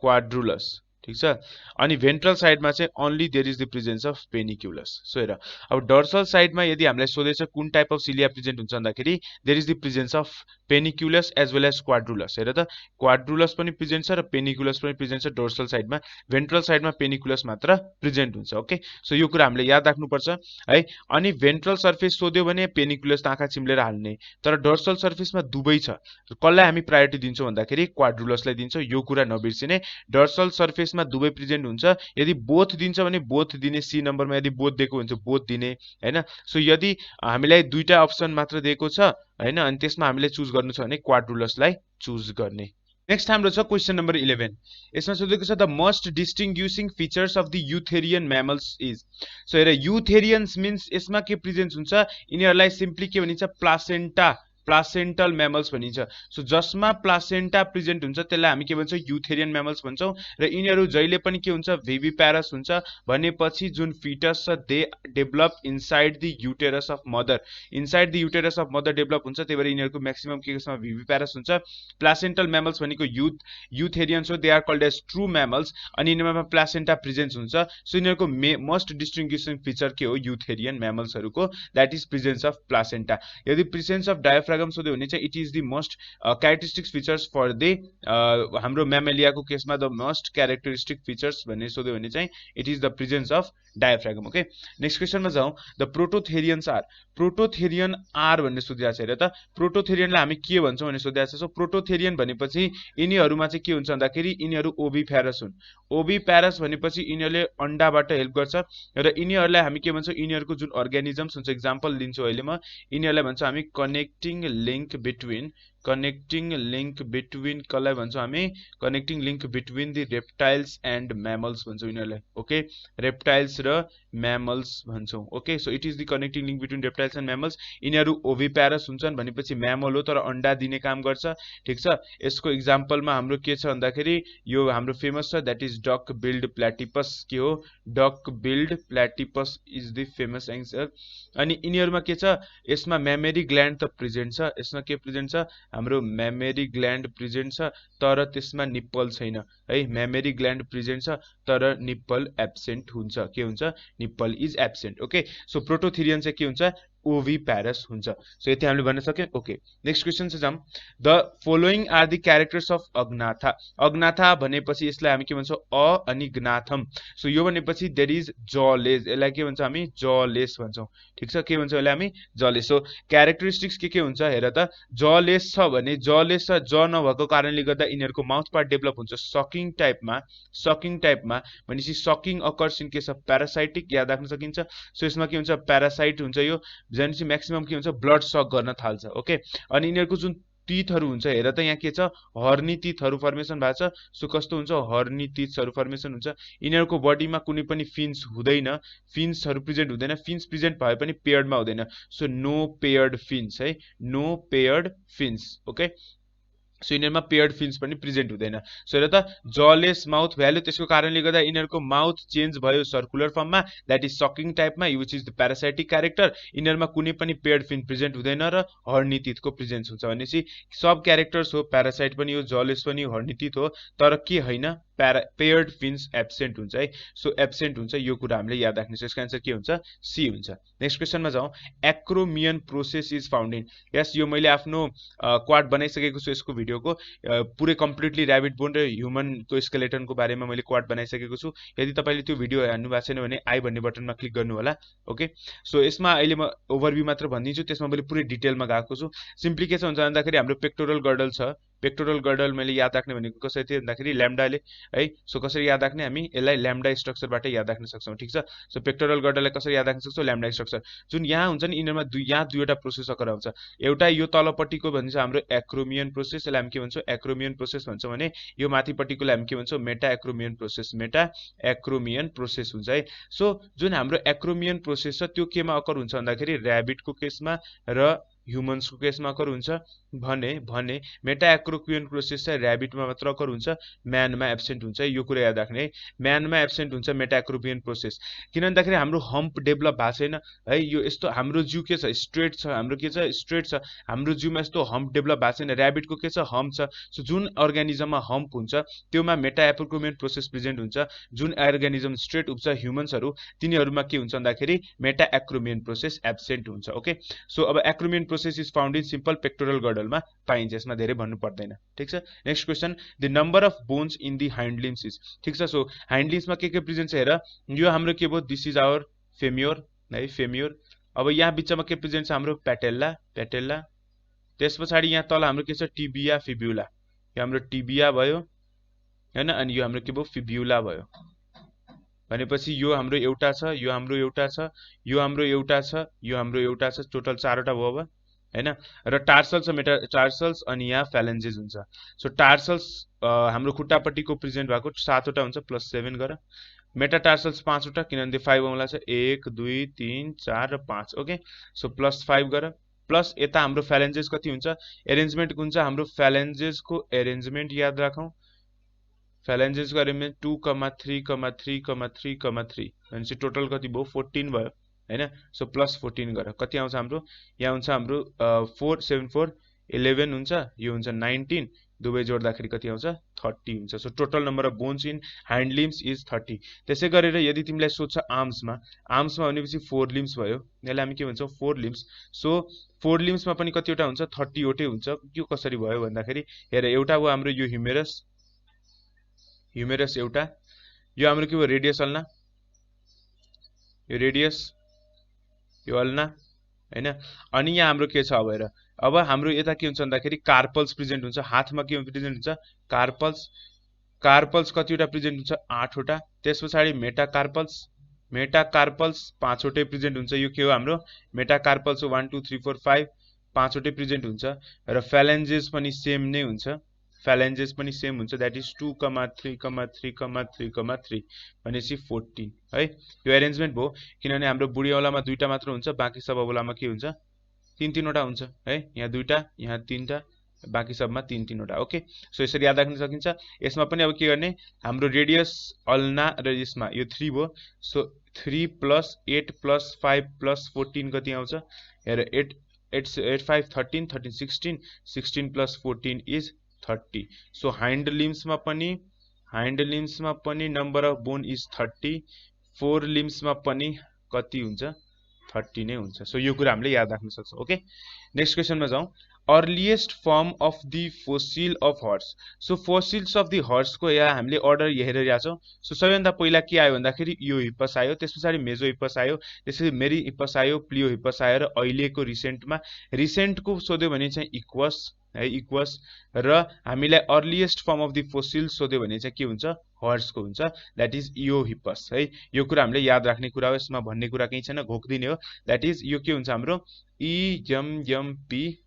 quadrulus ठीक छ अनि भेन्ट्रल साइडमा चाहिँ only there is the presence of peniculus so हेर अब डर्सल साइडमा यदि हामीलाई सोधेछ कुन टाइप अफ सिलिया प्रेजेन्ट हुन्छ भन्दाखेरि there is the presence of peniculus as well as quadrulus हेर त क्वाड्रुलस पनि प्रेजेन्ट छ र पेनिक्युलस पनि प्रेजेन्ट छ डर्सल साइडमा भेन्ट्रल साइडमा पेनिक्युलस मात्र प्रेजेन्ट हुन्छ ओके सो यो कुरा हामीले याद राख्नुपर्छ है अनि भेन्ट्रल सर्फेस सोध्यो भने पेनिक्युलस आँखा चिम्लेर हाल्ने तर डर्सल सर्फेसमा दुवै छ कसलाई हामी प्रायोरिटी दिन्छौँ भन्दाखेरि क्वाड्रुलसलाई दिन्छौँ यो कुरा नबिर्सिने डर्सल सर्फेसमा दुवै प्रेजेन्ट हुन्छ यदि बोथ दिन्छ भने बोथ दिने सी नम्बरमा यदि बोथ दिएको हुन्छ बोथ दिने हैन सो यदि हामीलाई दुईटा अप्सन मात्र दिएको छ हैन अनि त्यसमा हामीले चुज गर्नु छ भने क्वाड्रुलसलाई चुज गर्ने नेक्स्ट हाम्रो छ क्वेशन नम्बर 11 यसमा सोधेको छ the most distinguishing features of the eutherian mammals is so हेर युथेरियन्स मिन्स यसमा के प्रेजेन्स हुन्छ यिनीहरूलाई सिम्पली के भनिन्छ प्लासेन्टल म्यामल्स भनिन्छ सो जसमा प्लासेन्टा प्रेजेन्ट हुन्छ त्यसलाई हामी के भन्छौँ युथेरियन म्यामल्स भन्छौँ र यिनीहरू जहिले पनि के हुन्छ भिभिप्यारस हुन्छ भनेपछि जुन फिटस छ they develop inside the uterus of mother inside the uterus of mother develop हुन्छ त्यही भएर यिनीहरूको म्याक्सिमम के कसमा भिभिप्यारस हुन्छ प्लासेन्टल म्यामल्स भनेको युथेरियन्स हो they are called as true mammals अनि यिनीहरूमा प्लासेन्टा प्रेजेन्स हुन्छ सो यिनीहरूको मोस्ट डिस्टिंग्विशिङ फिचर के हो युथेरियन म्यामल्सहरूको that is presence of placenta यदि प्रेजेन्स अफ डायफ्रागम सोध्यो भने चाहिँ it is the most characteristics features for the हाम्रो म्यामेलियाको केसमा द मोस्ट क्यारेक्टरिस्टिक फिचर्स भन्ने सोध्यो भने चाहिँ it is the presence of diaphragm okay next क्वेसनमा जाउँ द प्रोटोथेरियन आर भन्ने सोधिरहेको छ हेर त प्रोटोथेरियनलाई हामी के भन्छौँ भन्ने सोधिरहेको छ सो प्रोटोथेरियन भनेपछि यिनीहरूमा चाहिँ के हुन्छ भन्दाखेरि यिनीहरू ओभिप्यारस हुन् ओभिप्यारस भनेपछि यिनीहरूले अन्डाबाट हेल्प गर्छ र यिनीहरूलाई हामी के भन्छौँ यिनीहरूको जुन अर्गानिजम्स हुन्छ एक्जाम्पल लिन्छु अहिले म यिनीहरूलाई भन्छौँ हामी कनेक्टिङ लिङ्क बिट्विन कसलाई भन्छौँ हामी connecting link between the reptiles and mammals भन्छौँ यिनीहरूलाई ओके रेप्टाइल्स र म्यामल्स भन्छौँ okay so it is the connecting link between reptiles and mammals यिनीहरू ओभिप्यारस हुन्छन् भनेपछि म्यामल हो तर अन्डा दिने काम गर्छ ठिक छ यसको इक्जाम्पलमा हाम्रो के छ भन्दाखेरि यो हाम्रो फेमस छ that is duck billed platypus के हो duck billed platypus is the famous answer अनि यिनीहरूमा के छ यसमा मेमोरी ग्ल्यान्ड त प्रेजेन्ट छ यसमा के प्रेजेन्ट छ हाम्रो मेमोरी ग्ल्यान्ड प्रेजेन्ट छ तर त्यसमा निप्पल छैन है मेमोरी ग्ल्यान्ड प्रेजेन्ट छ तर निप्पल एब्सेन्ट हुन्छ के हुन्छ nipple is absent okay so prototherian चाहिँ के हुन्छ ओभिप्यारस हुन्छ सो यति हामीले भन्न सक्यौं ओके नेक्स्ट क्वेशन चाहिँ जाम the following are the characters of Agnatha भनेपछि यसलाई हामी के भन्छौं अनि ग्नाथम सो यो भनेपछि देयर इज जलेस यसलाई के भन्छौं हामी जलेस भन्छौं ठीक छ के भन्छौं यसलाई हामी जलेस सो क्यारेक्टरिस्टिक्स के हुन्छ हेर त जलेस छ भने जलेस छ ज नभएको कारणले गर्दा यिनीहरूको माउथ पार्ट डेभलप हुन्छ सकिङ टाइपमा भनेपछि sucking occurs in case of parasitic याद राख्न सकिन्छ सो यसमा के हुन्छ प्यारासाइट हुन्छ यो भनेपछि म्याक्सिमम के हुन्छ ब्लड सक गर्न थाल्छ ओके अनि यिनीहरूको जुन टिथहरू हुन्छ हेर त यहाँ के छ हर्नी टिथहरू फर्मेसन भएको छ सो कस्तो हुन्छ हर्नी टिथहरू फर्मेसन हुन्छ यिनीहरूको बडीमा कुनै पनि फिन्स हुँदैन फिन्सहरू प्रेजेन्ट हुँदैन फिन्स प्रेजेन्ट भए पनि पेयर्डमा हुँदैन सो नो पेयर्ड फिन्स है no paired fins okay so यिनीहरूमा पेयर्ड फिन्स पनि प्रेजेन्ट हुँदैन सो हेर त जलेस माउथ भ्याल्यु त्यसको कारणले गर्दा यिनीहरूको माउथ चेन्ज भयो सर्कुलर फर्ममा द्याट इज सकिङ टाइपमा which is the parasitic character यिनीहरूमा कुनै पनि पेयर्ड फिन प्रेजेन्ट हुँदैन र हर्नी टिथको प्रेजेन्स हुन्छ भनेपछि सब क्यारेक्टर्स हो प्यारासाइट पनि हो जलेस पनि हर्नी टिथ हो तर के होइन पेयर्ड फिन्स एब्सेन्ट हुन्छ है सो एब्सेन्ट हुन्छ यो कुरा हामीले याद राख्ने छ यसको आन्सर के हुन्छ सी हुन्छ नेक्स्ट क्वेसनमा जाउँ acromion process is found in यस यो मैले आफ्नो क्वाड बनाइसकेको छु यसको भिडियोको पुरै कम्प्लिटली ऱ्याबिट बोन र ह्युमनको स्केलेटनको बारेमा मैले क्वाड बनाइसकेको छु यदि तपाईले त्यो भिडियो हेर्नु भएको छैन भने आई भन्ने बटनमा क्लिक गर्नु होला ओके सो यसमा अहिले म ओभरभ्यू मात्र भनिदिन्छु त्यसमा मैले पुरै डिटेलमा गएको छु सिम्पली के छ हुन्छ भन्दाखेरि हाम्रो पेक्टोरल गर्डल छ पेक्टोरल गर्डल मैले याद राख्ने भनेको कसरी थियो भन्दाखेरि ल्याम्डाले है सो कसरी याद राख्ने हामी यसलाई ल्याम्डा स्ट्रक्चरबाट याद राख्न सक्छौं ठीक छ सो पेक्टोरल गर्डललाई कसरी याद राख्न सक्छौं ल्याम्डा स्ट्रक्चर जुन यहाँ हुन्छ नि यिनीहरुमा यहाँ दुईवटा प्रोसेस अकर आउँछ एउटा यो तलपट्टिको भन्छ हाम्रो एक्रोमियन प्रोसेस यसलाई हामी के भन्छौं एक्रोमियन प्रोसेस भन्छौं भने यो माथिपट्टिकोलाई हामी के भन्छौं मेटा एक्रोमियन प्रोसेस हुन्छ है सो जुन हाम्रो एक्रोमियन प्रोसेस छ त्यो केमा अकर हुन्छ भन्दाखेरि ऱ्याबिटको केसमा र ह्युमन्सको केसमा अकर हुन्छ भने मेटा एक्रोक्रियन प्रोसेस चाहिँ ऱ्याबिटमा मात्र अकर हुन्छ, म्यानमा एब्सेन्ट हुन्छ। यो कुरा याद राख्ने है, म्यानमा एब्सेन्ट हुन्छ मेटा एक्रोक्रियन प्रोसेस। किन भन्दाखेरि हाम्रो हम्प डेभलप भएको छैन है। यो यस्तो हाम्रो जिउ के छ, स्ट्रेट छ, हाम्रो के छ, स्ट्रेट छ। हाम्रो जिउमा यस्तो हम्प डेभलप भएको छैन। ऱ्याबिटको के छ, हम्प छ। सो जुन अर्गानिजममा हम्प हुन्छ त्योमा मेटा एक्रोक्रियन प्रोसेस प्रेजेन्ट हुन्छ। जुन अर्गानिजम स्ट्रेट उब्छ ह्युमन्सहरू तिनीहरूमा के हुन्छ भन्दाखेरि मेटा एक्रोमियन प्रोसेस एब्सेन्ट हुन्छ। ओके, सो अब acromion process is found in simple pectoral गडलमा पाइन्छ, यसमा धेरै भन्नु पर्दैन। ठीक छ, next question, the number of bones in the hind limbs is. ठीक छ, सो हाइन्ड लिम्समा के प्रेजेन्ट छ हेर, यो हाम्रो के भयो, दिस इज आवर फेम्योर है, फेम्योर। अब यहाँ बिचमा के प्रेजेन्ट छ हाम्रो प्याटेल्ला, प्याटेल्ला। त्यस पछाडि यहाँ तल हाम्रो के छ, टिबिया, फिब्युला। यो हाम्रो टिबिया भयो हैन, अनि यो हाम्रो के भयो, फिब्युला भयो। भनेपछि यो हाम्रो एउटा छ, यो हाम्रो एउटा छ, यो हाम्रो एउटा छ, यो हाम्रो एउटा छ, टोटल 4 वटा भयो अब हैन। र टार्सल्स र मेटाटार्सल्स अनि यहाँ फ्यालेन्जेस हुन्छ। सो टार्सल्स हाम्रो खुट्टापट्टिको प्रेजेन्ट भएको 7 वटा हुन्छ, +7 गर। मेटाटार्सल्स 5 वटा, किनभने 5 आउला छ, 1 2 3 4 र 5। ओके, सो +5 गर, प्लस यता हाम्रो फ्यालेन्जेस कति हुन्छ, एरेन्जमेन्ट हुन्छ हाम्रो फ्यालेन्जेसको एरेन्जमेन्ट याद राखौं। फ्यालेन्जेसको एरेन्जमेन्ट 2, 3, 3, 3, 3 भनेपछि टोटल कति भयो, 14 भयो हैन। सो +14 गर, कति आउँछ हाम्रो, यहाँ हुन्छ हाम्रो 4 7 4 11 हुन्छ, यो हुन्छ 19, दुवै जोड्दाखेरि कति आउँछ, 30 हुन्छ। So total number of bones in hand limbs is 30। त्यसै गरेर यदि तिमीलाई सोध्छ आर्म्समा, आर्म्समा भनेपछि 4 लिम्स भयो, यसलाई हामी के भन्छौँ, 4 लिम्स। सो 4 लिम्समा पनि कतिवटा हुन्छ, 30 वटै हुन्छ। यो कसरी भयो भन्दाखेरि हेर, एउटा हो हाम्रो यो ह्युमेरस, ह्युमेरस एउटा, यो हाम्रो के भयो, रेडियस अल्ना, यो रेडियस, यो अल्ना हैन। अनि यहाँ हाम्रो के छ अब हेर, अब हाम्रो यता के हुन्छ भन्दाखेरि कार्पल्स प्रेजेन्ट हुन्छ। हातमा के प्रेजेन्ट हुन्छ, कार्पल्स। कार्पल्स कतिवटा प्रेजेन्ट हुन्छ, 8 वटा। त्यस पछाडि मेटाकार्पल्स, मेटाकार्पल्स 5 वटै प्रेजेन्ट हुन्छ। यो के हो हाम्रो मेटाकार्पल्स हो, 1 2 3 4 5, 5 वटै प्रेजेन्ट हुन्छ। र फ्यालेन्जेस पनि सेम नै हुन्छ, फ्यालेन्जेस पनि सेम हुन्छ, द्याट इज 2, 3, 3, 3, 3 भनेपछि 14 है। यो एरेन्जमेन्ट भयो, किनभने हाम्रो बुढी औँलामा 2टा मात्र हुन्छ, बाँकी सब औँलामा के हुन्छ, 3 वटा हुन्छ है। यहाँ 2टा, यहाँ 3टा, बाँकी सबमा 3 वटा। ओके, सो यसरी याद राख्न सकिन्छ। यसमा पनि अब के गर्ने, हाम्रो रेडियस अल्ना र यसमा यो 3 भयो। सो 3 + 8 + 5 + 14 कति आउँछ हेर, 8 8 5 13 13 16 16 + 14 इज 30। सो हाइन्ड लिम्समा पनि नम्बर अफ बोन इज 30, 4 लिम्समा पनि कति हुन्छ, 30 नै हुन्छ। सो यो कुरा हामीले याद राख्न सक्छौं। ओके, नेक्स्ट क्वेसनमा जाउँ। Earliest form of the fossil of horse. So fossils of the हर्सको यहाँ हामीले अर्डर हेरिरहेका छौँ। सो सबैभन्दा पहिला के आयो भन्दाखेरि यो हिप्पस आयो, त्यस पछाडि मेजो हिप्पस आयो, त्यसपछि मेरी हिप्पस आयो, प्लियो हिप्पस आयो, र अहिलेको रिसेन्टको सोध्यो भने चाहिँ इक्वस है, इक्वस। र हामीलाई earliest form of the fossil सोध्यो भने चाहिँ के हुन्छ, हर्सको हुन्छ, द्याट इज इयो हिप्पस है। यो कुरा हामीले याद राख्ने कुरा हो, यसमा भन्ने कुरा केही छैन, घोक्दिने हो। द्याट इज यो के हुन्छ हाम्रो EMMPE।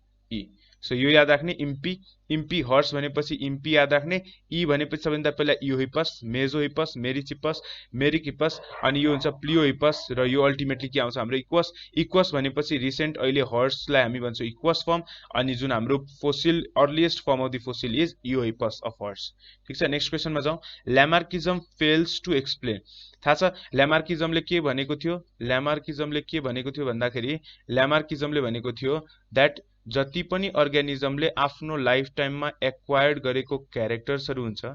सो यो याद राख्ने, इम्पी, इम्पी हर्स भनेपछि इम्पी याद राख्ने, ई भनेपछि सबैभन्दा पहिला इयो हिप्पस, मेजो हिप्पस, मेरिचिपस, मेरिक हिप्पस, अनि यो हुन्छ प्लियो हिप्पस, र यो अल्टिमेटली के आउँछ हाम्रो इक्वस। इक्वस भनेपछि रिसेन्ट अहिले हर्सलाई हामी भन्छौँ इक्वस फर्म, अनि जुन हाम्रो fossil earliest form of the fossil is इयो हिप्पस अफ हर्स। ठीक छ, नेक्स्ट क्वेसनमा जाउँ। ल्यामार्किजम फेल्स टु एक्सप्लेन। थाहा छ ल्यामार्किजमले के भनेको थियो, ल्यामार्किजमले के भनेको थियो भन्दाखेरि ल्यामार्किजमले भनेको थियो द्याट जति पनि अर्गानिजमले आफ्नो लाइफ टाइममा एक्वायर्ड गरेको क्यारेक्टर्सहरू हुन्छ,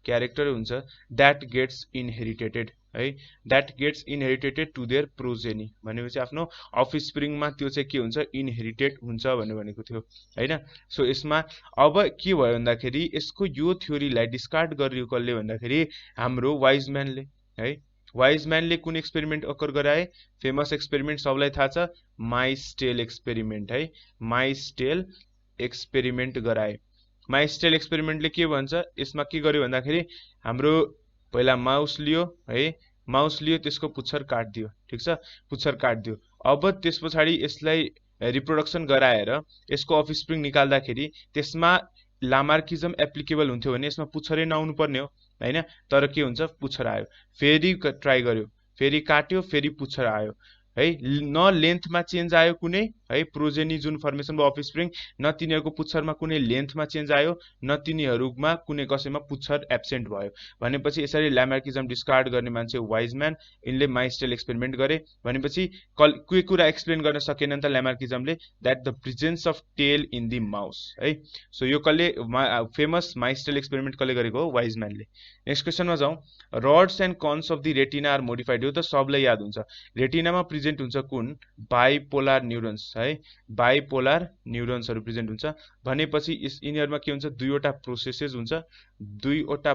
क्यारेक्टर हुन्छ, द्याट गेट्स इनहेरिटेटेड है, that gets inheritated to their progeny. भनेपछि आफ्नो अफस्प्रिङमा त्यो चाहिँ के हुन्छ, इनहेरिटेड हुन्छ भनेको थियो हैन। सो यसमा अब के भयो भन्दाखेरि यसको यो थ्योरीलाई डिस्कार्ड गरियो कसले भन्दाखेरि हाम्रो वाइजम्यानले है। वाइजम्यानले कुन एक्सपेरिमेन्ट अकर गराए, फेमस एक्सपेरिमेन्ट सबलाई थाहा छ, माइस्टेल एक्सपेरिमेन्ट है, माइस्टेल एक्सपेरिमेन्ट गराए। माइस्टेल एक्सपेरिमेन्टले के भन्छ, यसमा के गर्यो भन्दाखेरि हाम्रो पहिला माउस लियो है, माउस लियो, त्यसको पुच्छर काट्दियो। ठीक छ, पुच्छर काट्दियो। अब त्यस पछाडि यसलाई रिप्रोडक्सन गराएर यसको अफस्प्रिङ निकाल्दाखेरि त्यसमा लामार्किजम एप्लिकेबल हुन्थ्यो भने यसमा पुच्छरै नआउनु पर्ने हो हैन, तर के हुन्छ, पुच्छर आयो। फेरि ट्राई गर्यो, फेरि काट्यो, फेरि पुच्छर आयो। है न लेन्थमा चेन्ज आयो कुनै है प्रोजेनी जुन फर्मेसन भयो अफस्प्रिङ न तिनीहरूको पुच्छरमा कुनै लेन्थमा चेन्ज आयो न तिनीहरूमा कुनै कसैमा पुच्छर एब्सेन्ट भयो भनेपछि यसरी ल्यामार्किजम डिस्कार्ड गर्ने मान्छे वाइजम्यान यिनले माइस्टेल एक्सपेरिमेन्ट गरे भनेपछि के कुरा एक्सप्लेन गर्न सकेन त ल्यामार्किजमले that the presence of tail in the mouse so सो यो कसले फेमस माइस्टेल एक्सपेरिमेन्ट कसले गरेको हो वाइजम्यानले नेक्स्ट क्वेसनमा जाउँ rods and cones of the retina are modified यो त सबलाई याद हुन्छ रेटिनामा प्रेजेन्ट हुन्छ कुन बाइपोलार न्युरोन्स है बाइपोलार न्युरोन्सहरू प्रेजेन्ट हुन्छ भनेपछि यिनीहरूमा के हुन्छ दुईवटा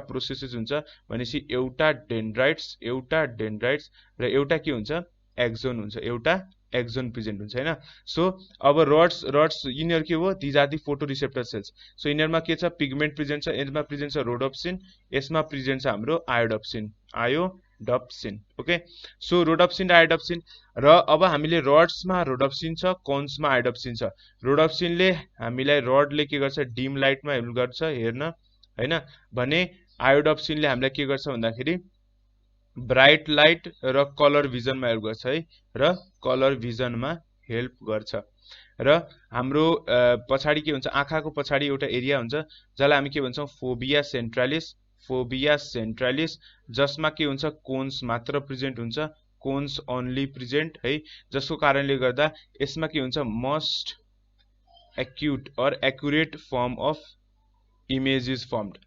प्रोसेसेस हुन्छ भनेपछि एउटा डेन्ड्राइट्स र एउटा के हुन्छ एक्जोन हुन्छ एउटा एक्जोन प्रेजेन्ट हुन्छ हैन सो अब रड्स यिनीहरू के हो these are the photo receptor cells so यिनीहरूमा के छ पिगमेन्ट प्रेजेन्ट छ यसमा प्रेजेन्ट छ रोडोप्सिन यसमा प्रेजेन्ट छ हाम्रो आयोडोप्सिन ओके सो रोडोप्सिन र आयोडोप्सिन र अब हामीले रड्समा रोडोप्सिन छ कोन्समा आयोडोप्सिन छ रोडोप्सिनले हामीलाई रडले के गर्छ डिम लाइटमा हेल्प गर्छ हेर्न हैन भने आयोडोप्सिनले हामीलाई के गर्छ भन्दाखेरि ब्राइट लाइट र कलर भिजनमा हेल्प गर्छ है र कलर भिजनमा हेल्प गर्छ र हाम्रो पछाडी के हुन्छ आँखाको पछाडी एउटा एरिया हुन्छ जसलाई हामी के भन्छौं फोबिया सेन्ट्रालिस जसमा के हुन्छ कोन्स मात्र प्रेजेन्ट हुन्छ कोन्स ओन्ली प्रेजेन्ट है जसको कारणले गर्दा यसमा के हुन्छ मोस्ट एक्युट और accurate form of image is firmed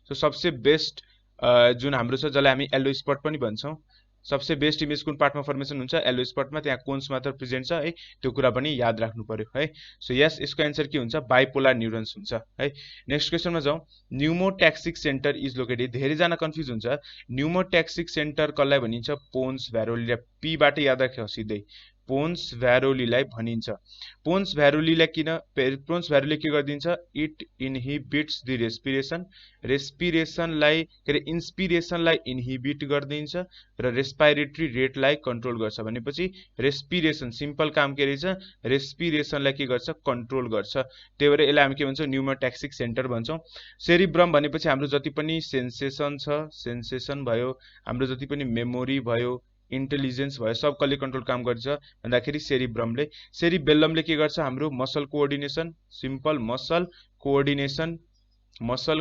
so सबसे बेस्ट जुन हाम्रो छ जसलाई हामी येलो स्पट पनि भन्छौं सबसे बेस्ट इमेज कुन पार्टमा फर्मेसन हुन्छ येलो स्पटमा त्यहाँ कोन्स मात्र प्रेजेन्ट छ है त्यो कुरा पनि याद राख्नु पर्यो है सो यस यसको आन्सर के हुन्छ बाइपोलर न्युरोन्स हुन्छ है नेक्स्ट क्वेशनमा जाउँ न्युमोट्याक्सिक सेन्टर इज लोकेटेड धेरै जना कन्फ्युज हुन्छ न्युमोट्याक्सिक सेन्टर कसलाई भनिन्छ पोन्स भ्यारोलिलाई पी बाट याद राख्यो सिधै पोन्स भ्यारोलीलाई भनिन्छ पोन्स भ्यारोलीलाई किन पोन्स भ्यारोली के गर्दिन्छ इट इन्हिबिट्स द रेस्पिरेसनलाई के रे इन्स्पिरेसनलाई इन्हिबिट गर्दिन्छ र रेस्पिरेटरी रेटलाई कन्ट्रोल गर्छ भनेपछि रेस्पिरेसन सिम्पल काम के रहेछ रेस्पिरेसनलाई के गर्छ कन्ट्रोल गर्छ त्यही भएर यसलाई हामी के भन्छौं न्युमोट्याक्सिक सेन्टर भन्छौं सेरिब्रम भनेपछि हाम्रो जति पनि सेन्सेसन छ सेन्सेसन भयो हाम्रो जति पनि मेमोरी भयो इन्टेलिजेन्स भयो सब कसले कन्ट्रोल काम गर्छ भन्दाखेरि सेरिबेल्लमले के गर्छ हाम्रो muscle coordination simple muscle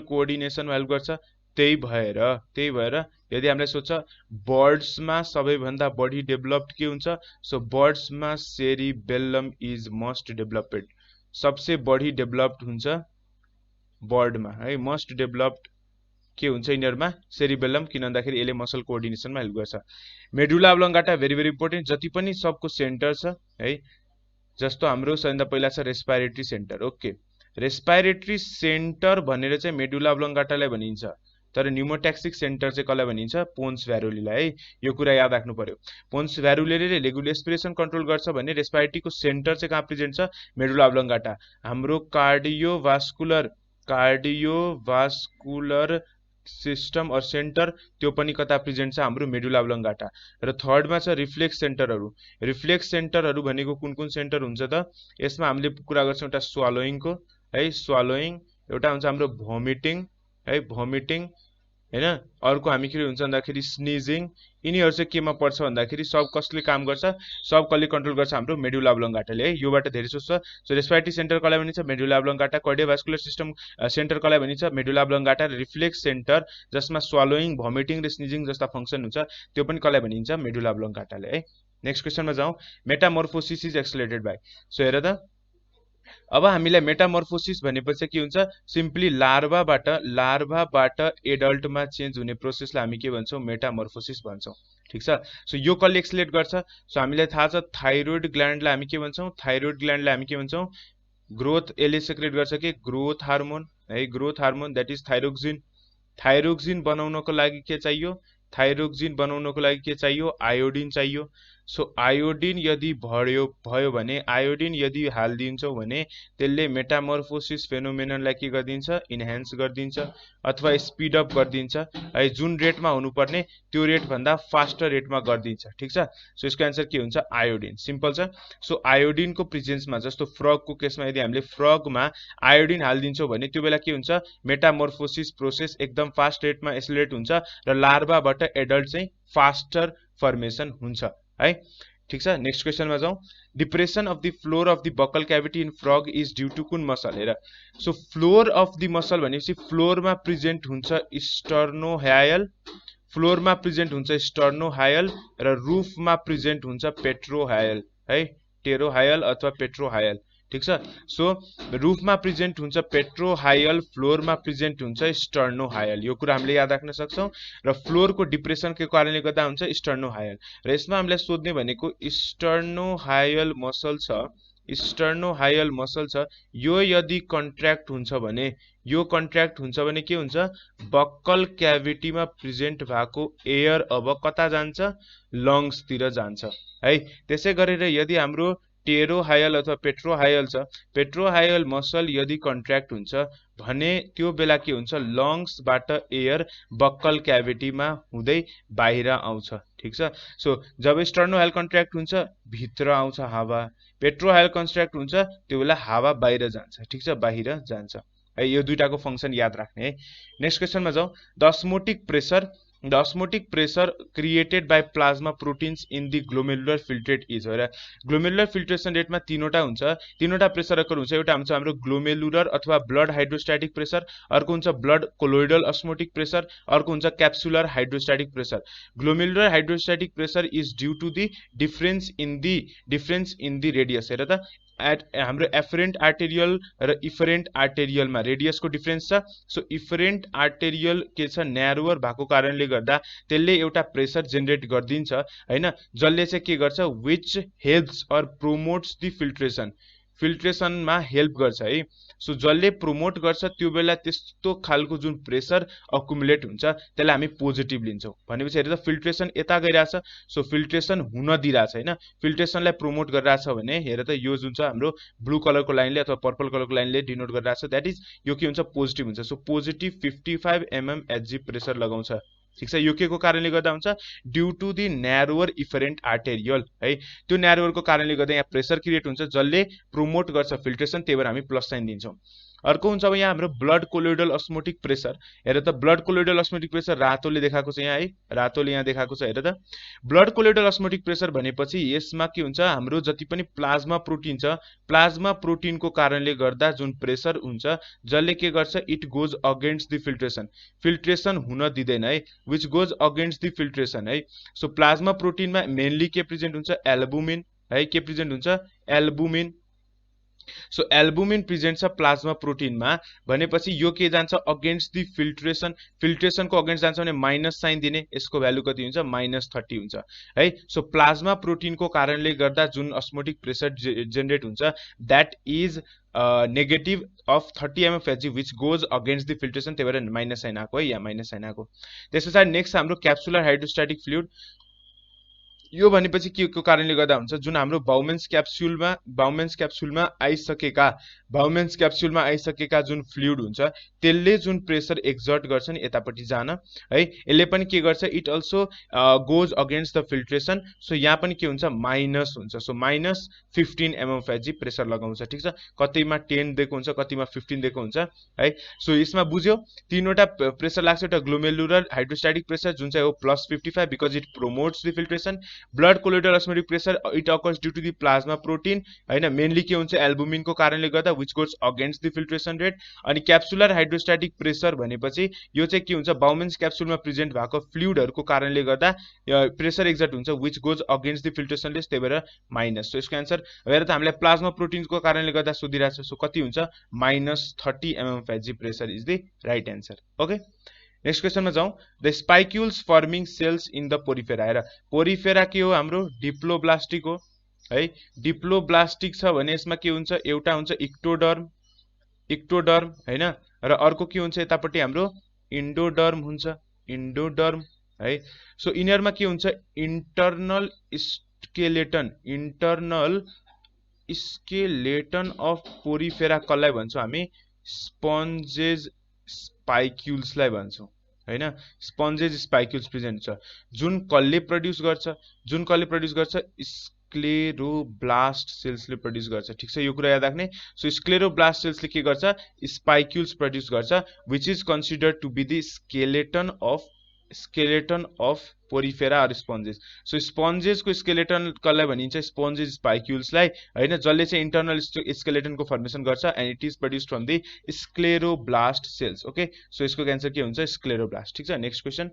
coordination help गर्छ त्यही भएर यदि हामीलाई सोध्छ बर्ड्समा सबैभन्दा बढी डेभलप्ड के हुन्छ सो बर्ड्समा सेरिबेल्लम इज मोस्ट डेभलप्ड सबसे बढी डेभलप्ड हुन्छ बर्डमा है मोस्ट डेभलप्ड के हुन्छ यिनीहरुमा सेरिबेल्लम किन भन्दाखेरि यसले मसल कोअर्डिनेसनमा हेल्प गर्छ मेडुला अब्लंगाटा भेरी भेरी इम्पोर्टेन्ट जति पनि सबको सेन्टर छ है जस्तो हाम्रो सबैभन्दा पहिला छ respiratory centre okay respiratory centre भनेर चाहिँ मेडुला अब्लंगाटालाई भनिन्छ तर न्युमोट्याक्सिक सेन्टर चाहिँ कसलाई भनिन्छ पोन्स भ्यारोलीलाई है यो कुरा याद राख्नु पर्यो पोन्स भ्यारोलीले रेस्पिरेसन कन्ट्रोल गर्छ भने रेस्पिरेटरीको सेन्टर चाहिँ कहाँ प्रेजेन्ट छ मेडुला अब्लंगाटा हाम्रो कार्डियोभास्कुलर सिस्टम और सेन्टर त्यो पनि कता प्रेजेन्ट छ हाम्रो मेडुला अब्लंगाटा र थर्डमा छ रिफ्लेक्स सेन्टरहरु भनेको कुन कुन सेन्टर हुन्छ त यसमा हामीले कुरा गर्छौं एउटा स्वालोइङको है स्वालोइङ एउटा हुन्छ हाम्रो भोमिटिङ हैन अर्को हामी के हुन्छ भन्दाखेरि स्निजिङ यिनीहरु चाहिँ केमा पर्छ भन्दाखेरि सब कसले काम गर्छ सब कसले कन्ट्रोल गर्छ हाम्रो मेडुला अब्लंगाटाले है योबाट धेरै सोच्छ सो रेस्पिरेटरी सेन्टर कसलाई भनिन्छ मेडुला अब्लंगाटा कार्डियोभास्कुलर सिस्टम सेन्टर कसलाई भनिन्छ मेडुला अब्लंगाटा रिफ्लेक्स सेन्टर जसमा स्वालोइङ भोमिटिङ र स्निजिङ जस्ता फंक्सन हुन्छ त्यो पनि कसलाई भनिन्छ मेडुला अब्लंगाटाले है नेक्स्ट क्वेशनमा जाउँ metamorphosis is accelerated by so हेर त अब हामीलाई मेटामोर्फोसिस भनेपछि के हुन्छ सिम्पली लार्भाबाट एडल्टमा चेन्ज हुने प्रोसेसलाई हामी के भन्छौं मेटामोर्फोसिस भन्छौं ठीक छ सो यो कसले एक्सेलरेट गर्छ सो हामीलाई थाहा छ थाइरोइड ग्ल्यान्डलाई हामी के भन्छौं ग्रोथ यसले सेक्रेट गर्छ के growth hormone that is thyroxine बनाउनको लागि के चाहियो आयोडिन चाहियो सो आयोडिन यदि भयो भने आयोडिन यदि हाल्दिन्छौ भने त्यसले मेटामोर्फोसिस फेनोमेननलाई के गर्दिन्छ इन्हान्स गर्दिन्छ अथवा स्पीड अप गर्दिन्छ है जुन रेटमा हुनुपर्ने त्यो रेट भन्दा फास्टर रेटमा गर्दिन्छ ठीक छ सो यसको आन्सर के हुन्छ आयोडिन सिम्पल छ सो आयोडिनको प्रेजेन्समा जस्तो फ्रगको केसमा यदि हामीले फ्रगमा आयोडिन हाल्दिन्छौ भने त्यो बेला के हुन्छ मेटामोर्फोसिस प्रोसेस एकदम फास्ट रेटमा एक्सेलरेट हुन्छ र लार्भाबाट एडल्ट चाहिँ फास्टर फर्मेसन हुन्छ है। ठीक छ, नेक्स्ट क्वेशनमा जाउँ। Depression of the floor of the buccal cavity in frog is due to कुन मसल? हेर, so floor of the muscle भनेपछि फ्लोरमा प्रेजेन्ट हुन्छ स्टर्नोहायल, फ्लोरमा प्रेजेन्ट हुन्छ स्टर्नोहायल र रुफमा प्रेजेन्ट हुन्छ पेट्रोहायल है, टेरोहायल अथवा पेट्रोहायल। ठीक छ, सो रुफमा प्रेजेन्ट हुन्छ पेट्रोहायल, फ्लोरमा प्रेजेन्ट हुन्छ स्टर्नोहायल। यो कुरा हामीले याद राख्न सक्छौं र फ्लोरको डिप्रेसनको कारणले गर्दा हुन्छ स्टर्नोहायल। र यसमा हामीलाई सोध्ने भनेको स्टर्नोहायल मसल छ, स्टर्नोहायल मसल छ, यो यदि कन्ट्र्याक्ट हुन्छ भने, यो कन्ट्र्याक्ट हुन्छ भने के हुन्छ? बक्कल क्याभिटीमा प्रेजेन्ट भएको एयर अब कता जान्छ? लङ्स तिर जान्छ है। त्यसै गरेर यदि हाम्रो टेरोहायल अथवा पेट्रोहायल छ, पेट्रोहायल मसल यदि कन्ट्र्याक्ट हुन्छ भने त्यो बेला के हुन्छ? लङ्सबाट एयर बक्कल क्याभिटीमा हुँदै बाहिर आउँछ। ठीक छ, सो जब स्टर्नोहायल कन्ट्र्याक्ट हुन्छ भित्र आउँछ हावा, पेट्रोहायल कन्ट्र्याक्ट हुन्छ त्यो बेला हावा बाहिर जान्छ। ठीक छ, बाहिर जान्छ है। यो दुईटाको फंक्सन याद राख्ने है। नेक्स्ट क्वेशनमा जाउँ। The osmotic pressure, the osmotic pressure created by plasma proteins in the glomerular filtrate is. हो, ग्लोमेरुलर फिल्ट्रेसन रेटमा तीनवटा हुन्छ, तीनवटा प्रेसरहरू हुन्छ। एउटा हुन्छ हाम्रो ग्लोमेरुलर अथवा ब्लड हाइड्रोस्ट्याटिक प्रेसर, अर्को हुन्छ ब्लड कोलोइडल अस्मोटिक प्रेसर, अर्को हुन्छ capsular hydrostatic pressure. Glomerular hydrostatic pressure is due to the difference in the radius. हेर त, हाम्रो एफरेन्ट आर्टेरियल र इफरेन्ट आर्टेरियलमा रेडियसको डिफरेन्स छ। सो इफरेन्ट आर्टेरियल के छ? न्यारोवर भएको कारणले गर्दा त्यसले एउटा प्रेसर जेनेरेट गरिदिन्छ हैन, जसले चाहिँ के गर्छ? Which helps or promotes the filtration, फिल्ट्रेसनमा हेल्प गर्छ है। सो जसले प्रोमोट गर्छ त्यो बेला त्यस्तो खालको जुन प्रेसर अकुमुलेट हुन्छ त्यसलाई हामी पोजिटिभ लिन्छौँ। भनेपछि हेर त, फिल्ट्रेसन यता गइरहेछ, सो फिल्ट्रेसन हुन दिइरहेछ हैन, फिल्ट्रेसनलाई प्रोमोट गरिरहेछ भने हेर त, यो जुन छ हाम्रो ब्लू कलरको लाइनले अथवा पर्पल कलरको लाइनले डिनोट गरिरहेछ, द्याट इज यो के हुन्छ? पोजिटिभ हुन्छ। So positive 55 mm Hg pressure लगाउँछ। ठीक छ, यो के को कारणले गर्दा हुन्छ? ड्यू टु द न्यारोवर इफरेन्ट आर्टेरियल है, त्यो न्यारोवरको कारणले गर्दा यहाँ प्रेसर क्रिएट हुन्छ जसले प्रोमोट गर्छ फिल्ट्रेसन, त्यही भएर हामी प्लस साइन दिन्छौँ। अर्को हुन्छ अब यहाँ हाम्रो ब्लड कोलोइडल अस्मोटिक प्रेसर। हेर त, ब्लड कोलोइडल अस्मोटिक प्रेसर रातोले देखाएको छ यहाँ है, रातोले यहाँ देखाएको छ। हेर त, ब्लड कोलोइडल अस्मोटिक प्रेसर भनेपछि यसमा के हुन्छ? हाम्रो जति पनि प्लाज्मा प्रोटिन छ, प्लाज्मा प्रोटिनको कारणले गर्दा जुन प्रेसर हुन्छ जसले के गर्छ? It goes against the filtration, filtration हुन दिँदैन है, which goes against the filtration है। सो प्लाज्मा प्रोटिनमा मेनली के प्रेजेन्ट हुन्छ? एल्बुमिन है, के प्रेजेन्ट हुन्छ? एल्बुमिन। सो एल्बुमिन प्रेजेन्ट छ प्लाज्मा प्रोटिनमा भनेपछि यो के जान्छ? अगेन्स्ट द फिल्ट्रेसन, फिल्ट्रेसनको अगेन्स्ट जान्छ भने माइनस साइन दिने, यसको भ्यालु कति हुन्छ? -30 हुन्छ है। सो प्लाज्मा प्रोटिनको कारणले गर्दा जुन अस्मोटिक प्रेसर जेनेरेट हुन्छ that is negative of 30 mm Hg which goes against the filtration, त्यही भएर माइनस साइन आएको है, यहाँ माइनस साइन आएको। त्यस पछाडि नेक्स्ट हाम्रो क्याप्सुलर हाइड्रोस्ट्याटिक फ्लुइड। यो भनेपछि के को कारणले गर्दा हुन्छ? जुन हाम्रो बाउमेन्स क्याप्सुलमा आइसकेका जुन फ्लुइड हुन्छ त्यसले जुन प्रेसर एक्जर्ट गर्छ नि यतापट्टि जान है, यसले पनि के गर्छ? It also goes against the filtration. So यहाँ पनि के हुन्छ? माइनस हुन्छ। सो -15 mm Hg प्रेसर लगाउँछ। ठीक छ, कतिमा 10 दिएको हुन्छ, कतिमा 15 दिएको हुन्छ है। सो यसमा बुझ्यो, तीनवटा प्रेसर लाग्छ। एउटा ग्लोमेरुलर हाइड्रोस्ट्याटिक प्रेसर जुन चाहिँ हो +55 because it promotes the filtration. Blood colloidal osmotic pressure it occurs due to the plasma protein हैन, मेनली के हुन्छ? एल्बुमिनको कारणले गर्दा which goes against the filtration rate. अनि क्याप्सुलर हाइड्रोस्ट्याटिक प्रेसर भनेपछि यो चाहिँ के हुन्छ? बाउमेन्स क्याप्सुलमा प्रेजेन्ट भएको फ्लुइडहरूको कारणले गर्दा प्रेसर एक्जर्ट हुन्छ which goes against the filtration rate, त्यही भएर माइनस। सो यसको आन्सर हेर त, हामीलाई प्लाज्मा प्रोटिनको कारणले गर्दा सोधिरहेछ। सो कति हुन्छ? -30 mm Hg pressure is the right answer. Okay, next क्वेशनमा जाउँ। The spicules forming cells in the porifera. हेर, पोरिफेरा के हो? हाम्रो डिप्लोब्लास्टिक हो है। डिप्लोब्लास्टिक छ भने यसमा के हुन्छ? एउटा हुन्छ इक्टोडर्म, इक्टोडर्म हैन, र अर्को के हुन्छ? यतापट्टि हाम्रो इन्डोडर्म हुन्छ, इन्डोडर्म है। सो यिनीहरुमा के हुन्छ? Internal skeleton, internal skeleton of Porifera कसलाई भन्छौँ हामी? स्पन्जेज स्पाइक्युल्सलाई भन्छौँ हैन, स्पन्जेज स्पाइक्युल्स प्रेजेन्ट छ। जुन कसले प्रड्युस गर्छ? जुन कसले प्रड्युस गर्छ? स्क्लेरोब्लास्ट सेल्सले प्रड्युस गर्छ। ठीक छ, यो कुरा याद राख्ने। सो स्क्लेरोब्लास्ट सेल्सले के गर्छ? स्पाइक्युल्स प्रड्युस गर्छ which is considered to be the skeleton of skeleton of porifera or sponges. So स्पन्जेसको स्केलेटन कसलाई भनिन्छ स्पन्जेस स्पाइक्युल्सलाई हैन, जसले चाहिँ इन्टरनल स्केलेटनको फर्मेसन गर्छ and it is produced from the scleroblast cells. Okay, so यसको आन्सर के हुन्छ स्क्लेरोब्लास्ट। ठीक छ, next question,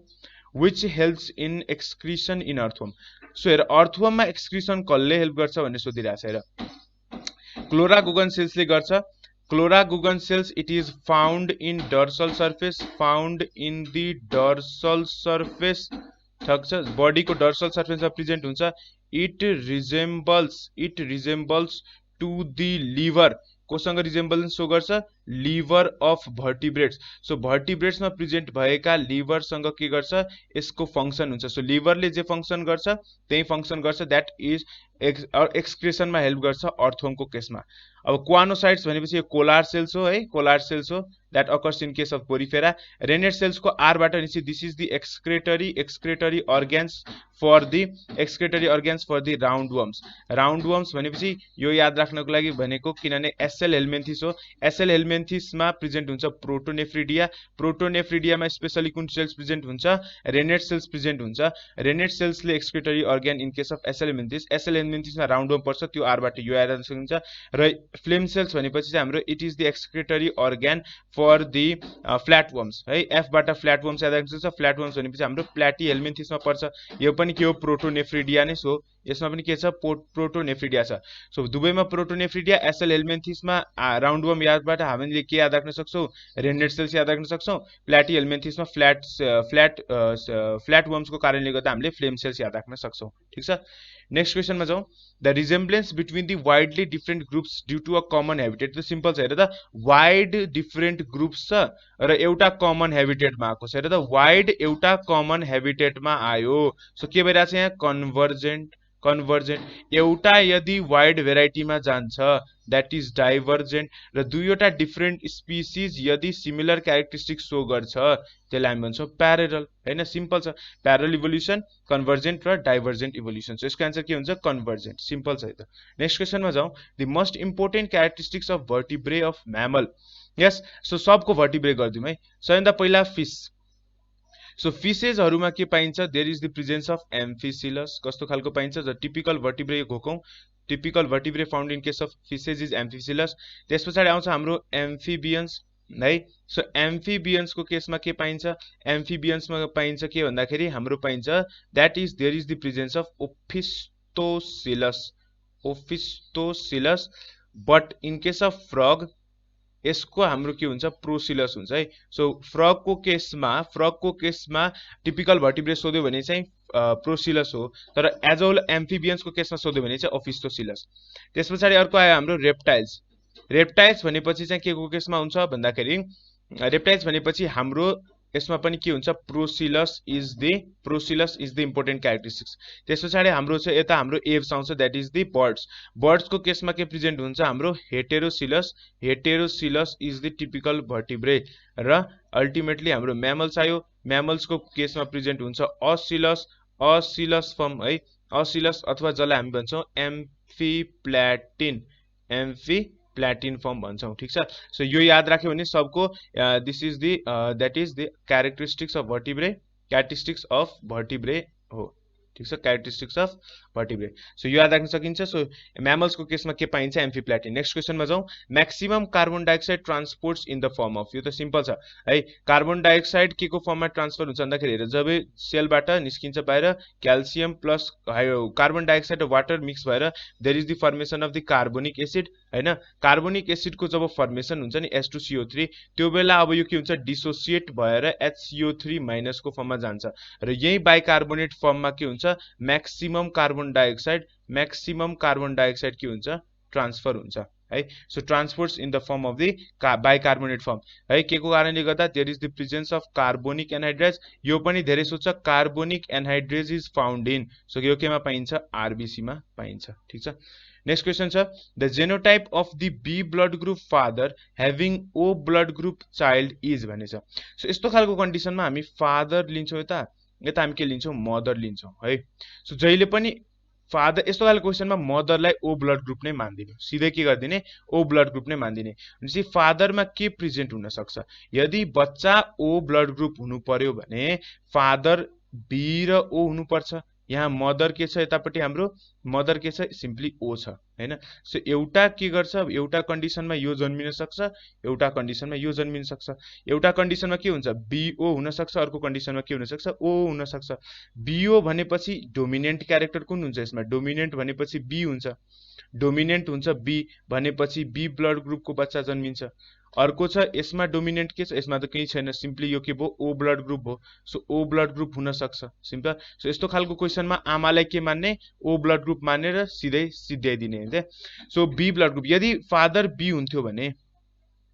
which helps in excretion in earthworm। So हेर अर्थवर्ममा एक्सक्रिसन कसले हेल्प गर्छ भन्ने सोधिरहेको छ। हेर क्लोरागुगन सेल्सले गर्छ। क्लोरागुगन cells, it is found in dorsal surface, found in the dorsal surface। ठिक छ, बडीको डर्सल सर्फेसमा प्रेजेन्ट हुन्छ। it resembles to the liver, कोसँग रिजेम्बलेन्स सो गर्छ लिभर अफ भर्टिब्रेट्स। सो भर्टिब्रेट्समा प्रेजेन्ट भएका लिभरसँग के गर्छ यसको फंक्सन हुन्छ। सो लिभरले जे फंक्सन गर्छ त्यही फंक्सन गर्छ, द्याट इज एक्सक्रेसनमा हेल्प गर्छ अर्थवर्मको केसमा। अब क्वानोसाइट्स भनेपछि यो कोलार सेल्स हो है, कोलार सेल्स हो, that occurs in case of porifera. Renette सेल्सको आरबाट निस्कि this is the excretory organs for the round worms. Round worms भनेपछि यो याद राख्नको लागि भनेको किनभने एसएल हेल्मेन्थिस हो, एसएल हेल्मेन्थिसमा प्रेजेन्ट हुन्छ प्रोटोनेफ्रिडिया। प्रोटोनेफ्रिडियामा स्पेशली कुन सेल्स प्रेजेन्ट हुन्छ रेनेट सेल्स प्रेजेन्ट हुन्छ। रेनेट सेल्सले excretory organ in case of aschelminthes. एसएल हेल्मेन्थिसमा राउन्ड वर्म पर्छ, त्यो आरबाट यो आएर सक्नुहुन्छ। र फ्लेम सेल्स भनेपछि चाहिँ हाम्रो it is the excretory organ for the flat worms है, एफबाट फ्ल्याट वर्म्स याद राख्नुहुन्छ। फ्ल्याट वर्म्स भनेपछि हाम्रो प्लाटी हेल्मेन्थिसमा पर्छ, यो पनि के हो प्रोटोनेफ्रिडिया नै हो, यसमा पनि के छ प्रोटोनेफ्रिडिया छ। सो दुवैमा प्रोटोनेफ्रिडिया एसएल हेल्मेन्थिसमा राउन्ड वर्म यादबाट हामीले के याद राख्न सक्छौँ रेनेट सेल्स याद राख्न सक्छौँ। प्लाटी हेल्मेन्थिसमा फ्ल्याट वर्म्सको कारणले गर्दा हामीले फ्लेम सेल्स याद राख्न सक्छौँ। ठीक छ, नेक्स्ट क्वेसनमा जाउँ। The resemblance between the widely different groups due to a common habitat. त सिम्पल छ, हेर त वाइड डिफरेन्ट ग्रुप्स छ र एउटा कमन हेबिटेटमा आएको छ। हेर त वाइड एउटा कमन हेबिटेटमा आयो, सो के भइरहेको छ यहाँ कन्भर्जेन्ट। एउटा यदि वाइड भेराइटीमा जान्छ द्याट इज डाइभर्जेन्ट, र दुईवटा डिफरेन्ट स्पिसिज यदि सिमिलर क्यारेक्टरिस्टिक्स सो गर्छ त्यसलाई हामी भन्छौँ प्यारेलल हैन। सिम्पल छ, प्यारेलल इभोल्युसन, कन्भर्जेन्ट र डाइभर्जेन्ट इभोल्युसन। सो यसको आन्सर के हुन्छ कन्भर्जेन्ट। सिम्पल छ त। नेक्स्ट क्वेसनमा जाउँ। The most important characteristics of vertebrae of mammal. Yes, so सबको भर्टिब्रे गरिदिउँ है। सबैभन्दा पहिला फिस। सो फिसेसहरुमा के पाइन्छ there is the presence of amphicoelous. कस्तो खालको पाइन्छ द टिपिकल भर्टिब्रे घोकौं, typical vertebrae found in case of Pisces is amphicoelous. त्यसपछि आउँछ हाम्रो एम्फिबियन्स है। सो एम्फिबियन्सको केसमा के पाइन्छ एम्फिबियन्समा पाइन्छ के भन्दाखेरि हाम्रो पाइन्छ that is there is the presence of opisthocoelous. But in case of frog यसको हाम्रो के हुन्छ प्रोसिलस हुन्छ है। सो फ्रगको केसमा टिपिकल भर्टिब्रे सोध्यो भने चाहिँ प्रोसिलस हो, तर एज अ होल एम्फिबियन्सको केसमा सोध्यो भने चाहिँ ओफिस्टोसिलस। त्यसपछि अर्को आयो हाम्रो रेप्टाइल्स। रेप्टाइल्स भनेपछि चाहिँ के को केसमा हुन्छ भन्दाखेरि रेप्टाइल्स भनेपछि हाम्रो यसमा पनि के हुन्छ प्रोसिलस इज द इम्पोर्टेन्ट क्यारेक्टरिस्टिक्स। त्यसपछि हाम्रो चाहिँ यता हाम्रो एभ्स आउँछ द्याट इज द बर्ड्स। बर्ड्सको केसमा के प्रेजेन्ट हुन्छ हाम्रो हेटेरोसिलस इज द टिपिकल भर्टिब्रे। र अल्टिमेटली हाम्रो म्यामल्स आयो, म्यामल्सको केसमा प्रेजेन्ट हुन्छ असिलस फर्म है, असिलस अथवा जसलाई हामी भन्छौँ एम्फिप्ल्याटिन फर्म भन्छौँ। ठीक छ, सो यो याद राख्यो भने सबको this is the that is the characteristics of vertebrae हो। ठीक छ, क्यारेक्टरिस्टिक्स अफ भर्टिब्रे। सो यो याद राख्न सकिन्छ। सो म्यामल्सको केसमा के पाइन्छ एम्फिप्ल्याटिन। नेक्स्ट क्वेसनमा जाउँ। Maximum carbon dioxide transports in the form of, यो त सिम्पल छ है। कार्बन डाइअक्साइड के को फर्ममा ट्रान्सफर हुन्छ भन्दाखेरि हेर जब सेलबाट निस्किन्छ बाहिर क्याल्सियम प्लस कार्बन डाइअक्साइड र वाटर मिक्स भएर there is the formation of the carbonic acid हैन। कार्बोनिक एसिडको जब फर्मेसन हुन्छ नि H2CO3 त्यो बेला अब यो के हुन्छ डिसोसिएट भएर HCO3 माइनसको फर्ममा जान्छ र यही बाइकार्बोनेट फर्ममा के हुन्छ म्याक्सिमम कार्बन डाइअक्साइड के हुन्छ ट्रान्सफर हुन्छ है। So transports in the form of the bicarbonate form है। के को कारणले गर्दा there is the presence of carbonic anhydrase. यो पनि धेरै सोध्छ carbonic anhydrase is found in, so यो केमा पाइन्छ आरबीसी मा पाइन्छ। ठीक छ, नेक्स्ट क्वेसन छ the genotype of the B blood group father having O blood group child is भनेछ। सो यस्तो खालको कन्डिसनमा हामी फादर लिन्छौँ, यता हामी के लिन्छौँ मदर लिन्छौँ है। सो जहिले पनि फादर यस्तो खालको क्वेसनमा मदरलाई ओ ब्लड ग्रुप नै मानिदिने, सिधै के गरिदिने ओ ब्लड ग्रुप नै मानिदिने। भनेपछि फादरमा के प्रेजेन्ट हुन सक्छ, यदि बच्चा ओ ब्लड ग्रुप हुनु पर्यो भने फादर बी र ओ हुनुपर्छ। यहाँ मदर के छ, यतापट्टि हाम्रो मदर के छ, सिम्पली ओ छ हैन। सो एउटा के गर्छ, एउटा कन्डिसनमा यो जन्मिन सक्छ, एउटा कन्डिसनमा यो जन्मिन सक्छ। एउटा कन्डिसनमा के हुन्छ, बीओ हुन सक्छ, अर्को कन्डिसनमा के हुन सक्छ, ओ हुन सक्छ। बीओ भनेपछि डोमिनेन्ट क्यारेक्टर कुन हुन्छ यसमा, डोमिनेन्ट भनेपछि बी हुन्छ, डोमिनेन्ट हुन्छ बी भनेपछि बी ब्लड ग्रुपको बच्चा जन्मिन्छ। अर्को छ यसमा डोमिनेन्ट के छ, यसमा त केही छैन, सिम्पली यो के भयो ओ ब्लड ग्रुप हो। सो ओ ब्लड ग्रुप हुन सक्छ, सिम्पल। सो यस्तो खालको क्वेसनमा आमालाई के मान्ने, ओ ब्लड ग्रुप मानेर सिधै सिध्याइदिने हैन। सो बी ब्लड ग्रुप, यदि फादर बी हुन्थ्यो भने,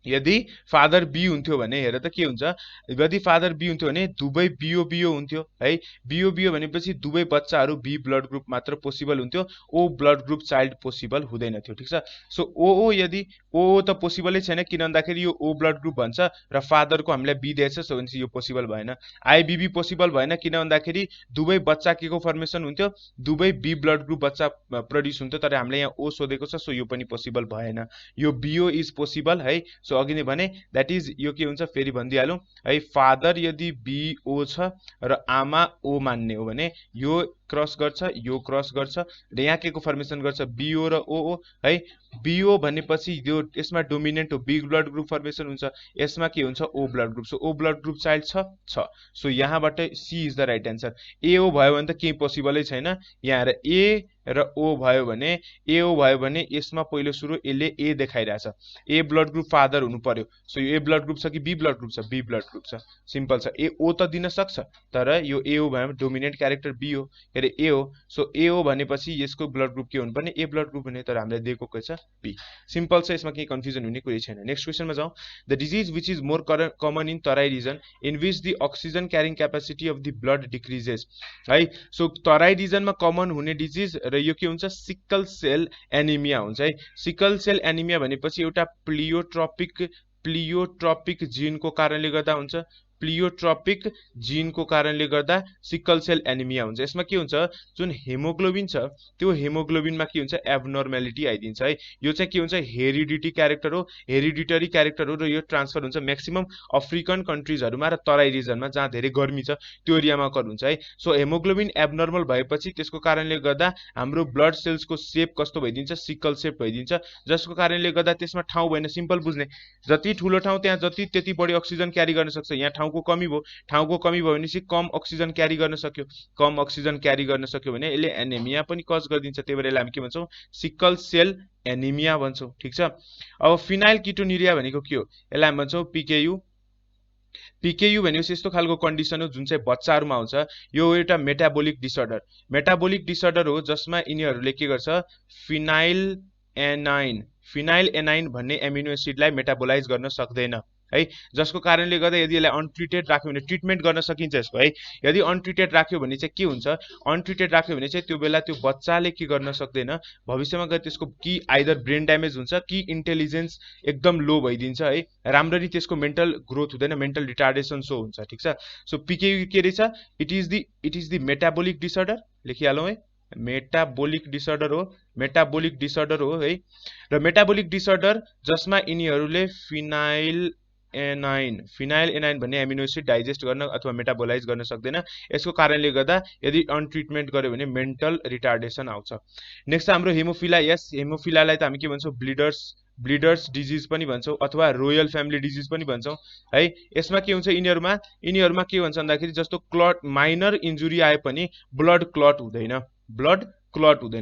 यदि फादर बी हुन्थ्यो भने हेर त के हुन्छ, यदि फादर बी हुन्थ्यो भने दुवै बिओ बिओ हुन्थ्यो है। बिओ बिओ भनेपछि दुवै बच्चाहरू बी ब्लड ग्रुप मात्र पोसिबल हुन्थ्यो, ओ ब्लड ग्रुप चाइल्ड पोसिबल हुँदैन थियो, ठिक छ। सो ओ यदि ओ त पोसिबलै छैन, किन भन्दाखेरि यो ओ ब्लड ग्रुप भन्छ र फादरको हामीलाई बी दिएछ, सो भनेपछि यो पोसिबल भएन। आइबिबी पोसिबल भएन, किन भन्दाखेरि दुवै बच्चा के को फर्मेसन हुन्थ्यो, दुवै बी ब्लड ग्रुप बच्चा प्रड्युस हुन्थ्यो, तर हामीले यहाँ ओ सोधेको छ, सो यो पनि पोसिबल भएन। यो बिओ इज पोसिबल है। सो अघि नै भने द्याट इज यो के हुन्छ, फेरि भनिदिइहालौँ है, फादर यदि बिओ छ र आमा ओ मान्ने हो भने यो क्रस गर्छ, यो क्रस गर्छ र यहाँ के को फर्मेसन गर्छ, बिओ र ओ है। बिओ भनेपछि यो यसमा डोमिनेन्ट हो, बी ब्लड ग्रुप फर्मेसन हुन्छ, यसमा के हुन्छ O blood group. So O blood group child छ। सो यहाँबाट C is the right answer. एओ भयो भने त केही पोसिबलै छैन, यहाँ हेर ए र ओ भयो भने, एओ भयो भने यसमा पहिलो सुरु यसले ए देखाइरहेछ, ए ब्लड ग्रुप फादर हुनु पर्यो। सो यो ए ब्लड ग्रुप छ कि बी ब्लड ग्रुप छ, बी ब्लड ग्रुप छ, सिम्पल छ। ए ओ त दिन सक्छ, तर यो एओ भयो डोमिनेन्ट क्यारेक्टर बी हो, के अरे ए हो। सो एओ भनेपछि यसको ब्लड ग्रुप के हुनुपर्ने, ए ब्लड ग्रुप हुने, तर हामीले दिएको के छ, बी। सिम्पल छ, यसमा केही कन्फ्युजन हुने कुरै छैन। नेक्स्ट क्वेसनमा जाउँ। The disease which is more common in Terai region in which the oxygen carrying capacity of the blood decreases है। सो तराई रिजनमा कमन हुने डिजिज र यो के हुन्छ, सिकल सेल एनिमिया हुन्छ है। सिकल सेल एनिमिया भनेपछि एउटा प्लियोट्रपिक जिनको कारणले गर्दा हुन्छ, प्लियोट्रपिक जिनको कारणले गर्दा सिकल सेल एनिमिया हुन्छ। यसमा के हुन्छ, जुन हेमोग्लोबिन छ त्यो हेमोग्लोबिनमा के हुन्छ, एब्नर्म्यालिटी आइदिन्छ है। यो चाहिँ के हुन्छ, हेरिडिटी क्यारेक्टर हो, हेरिडिटरी क्यारेक्टर हो, र यो ट्रान्सफर हुन्छ म्याक्सिमम अफ्रिकन कन्ट्रिजहरूमा र तराई रिजनमा जहाँ धेरै गर्मी छ त्यो एरियामा हुन्छ है। सो हेमोग्लोबिन एब्नर्मल भएपछि त्यसको कारणले गर्दा हाम्रो ब्लड सेल्सको सेप कस्तो भइदिन्छ, सिकल सेप भइदिन्छ, जसको कारणले गर्दा त्यसमा ठाउँ भएन। सिम्पल बुझ्ने, जति ठुलो ठाउँ त्यहाँ जति त्यति बढी अक्सिजन क्यारी गर्न सक्छ। यहाँ ठाउँको कमी भयो, ठाउँको कमी भयो भनेपछि कम अक्सिजन क्यारी गर्न सक्यो, कम अक्सिजन क्यारी गर्न सक्यो भने यसले एनेमिया पनि कज गरिदिन्छ। त्यही भएर यसलाई हामी के भन्छौँ, सिकल सेल एनिमिया भन्छौँ, ठिक छ। अब फिनाइल किटोन्युरिया भनेको के हो, यसलाई हामी भन्छौँ पिकेयु। पिकेयु भनेपछि यस्तो खालको कन्डिसन हो जुन चाहिँ बच्चाहरूमा आउँछ। यो एउटा मेटाबोलिक डिसअर्डर, मेटाबोलिक डिसअर्डर हो जसमा यिनीहरूले के गर्छ, फिनाइल एनाइन भन्ने एमिनो एसिडलाई मेटाबोलाइज गर्न सक्दैन है, जसको कारणले गर्दा यदि यसलाई अनट्रिटेड राख्यो भने, ट्रिटमेन्ट गर्न सकिन्छ यसको है, यदि अनट्रिटेड राख्यो भने चाहिँ के हुन्छ, अनट्रिटेड राख्यो भने चाहिँ त्यो बेला त्यो बच्चाले के गर्न सक्दैन, भविष्यमा गएर त्यसको कि आइदर ब्रेन ड्यामेज हुन्छ कि इन्टेलिजेन्स एकदम लो भइदिन्छ है, राम्ररी त्यसको मेन्टल ग्रोथ हुँदैन, मेन्टल रिटार्डेसन सो हुन्छ, ठिक छ। सो पिके के रहेछ, it is the metabolic disorder, लेखिहालौँ है, मेटाबोलिक डिसअर्डर हो, मेटाबोलिक डिसअर्डर हो है। र मेटाबोलिक डिसअर्डर जसमा यिनीहरूले फिनाइल एनाइन भन्ने एमिनो एसिड डाइजेस्ट गर्न अथवा मेटाबोलाइज गर्न सक्दैन। यसको कारणले गर्दा यदि अनट्रिटमेन्ट गर्यो भने मेन्टल रिटार्डेसन आउँछ। नेक्स्ट हाम्रो हेमोफिला। यस, हेमोफिलालाई त हामी के भन्छौँ, ब्लिडर्स डिजिज पनि भन्छौँ अथवा रोयल फ्यामिली डिजिज पनि भन्छौँ है। यसमा के हुन्छ, यिनीहरूमा के भन्छ भन्दाखेरि जस्तो क्लट, माइनर इन्जुरी आए पनि ब्लड क्लट हुँदैन,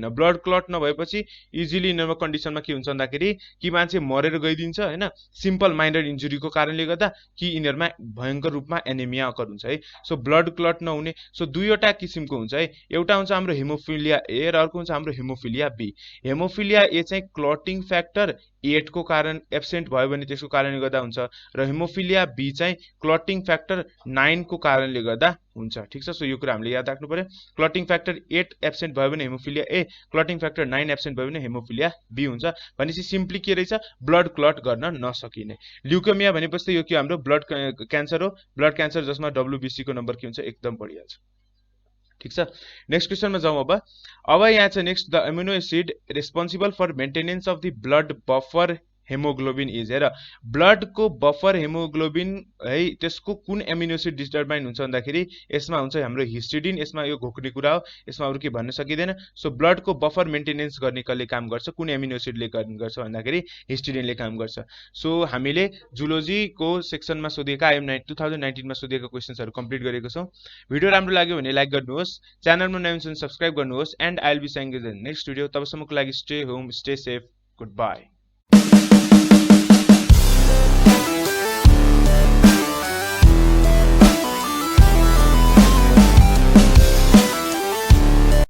ब्लड क्लट नभएपछि इजिली यिनीहरूमा कन्डिसनमा के हुन्छ भन्दाखेरि कि मान्छे मरेर गइदिन्छ हैन, सिम्पल माइनर इन्जुरीको कारणले गर्दा, कि यिनीहरूमा भयङ्कर रूपमा एनेमिया अकर हुन्छ है। सो ब्लड क्लट नहुने। सो दुईवटा किसिमको हुन्छ है, एउटा हुन्छ हाम्रो हेमोफिलिया ए र अर्को हुन्छ हाम्रो हेमोफिलिया बी। हेमोफिलिया ए चाहिँ क्लटिङ फ्याक्टर 8 को कारण एब्सेन्ट भयो भने त्यसको कारणले गर्दा हुन्छ, र हेमोफिलिया बी चाहिँ क्लटिङ फ्याक्टर 9 को कारणले गर्दा हुन्छ, ठिक छ। सो यो कुरा हामीले याद राख्नु पर्यो, क्लटिङ फ्याक्टर 8 एब्सेन्ट भयो भने हेमोफिलिया ए, क्लटिङ फ्याक्टर 9 एब्सेन्ट भयो भने हेमोफिलिया बी हुन्छ। भनेपछि सिम्पली के रहेछ, ब्लड क्लट गर्न नसकिने। ल्युकेमिया भनेपछि यो के हाम्रो ब्लड क्यान्सर हो, ब्लड क्यान्सर जसमा WBC को नम्बर के हुन्छ, एकदम बढिहाल्छ। ठिक छ। नेक्स्ट क्वेसनमा जाउँ अब यहाँ चाहिँ next the amino acid responsible for maintenance of the blood buffer haemoglobin is हेर ब्लडको बफर हेमोग्लोबिन है त्यसको कुन एमिनो एसिड डिटरमाइन हुन्छ भन्दाखेरि यसमा हुन्छ हाम्रो हिस्टिडिन। यसमा यो घोक्ने कुरा हो, यसमा अरू के भन्न सकिँदैन। सो ब्लडको बफर मेन्टेनेन्स गर्ने कसले काम गर्छ, कुन एमिनो एसिडले गर्छ भन्दाखेरि हिस्टिडिनले काम गर्छ। सो हामीले जुलोजीको सेक्सनमा सोधिएका आइएम 2019 मा सोधिएका क्वेसन्सहरू कम्प्लिट गरेको छौँ। भिडियो राम्रो लाग्यो भने लाइक गर्नुहोस्, च्यानलमा नयाँ हुनुहुन्छ भने सब्सक्राइब गर्नुहोस्, and I will be seeing you in the next video. तबसम्मको लागि stay home, stay safe, good by.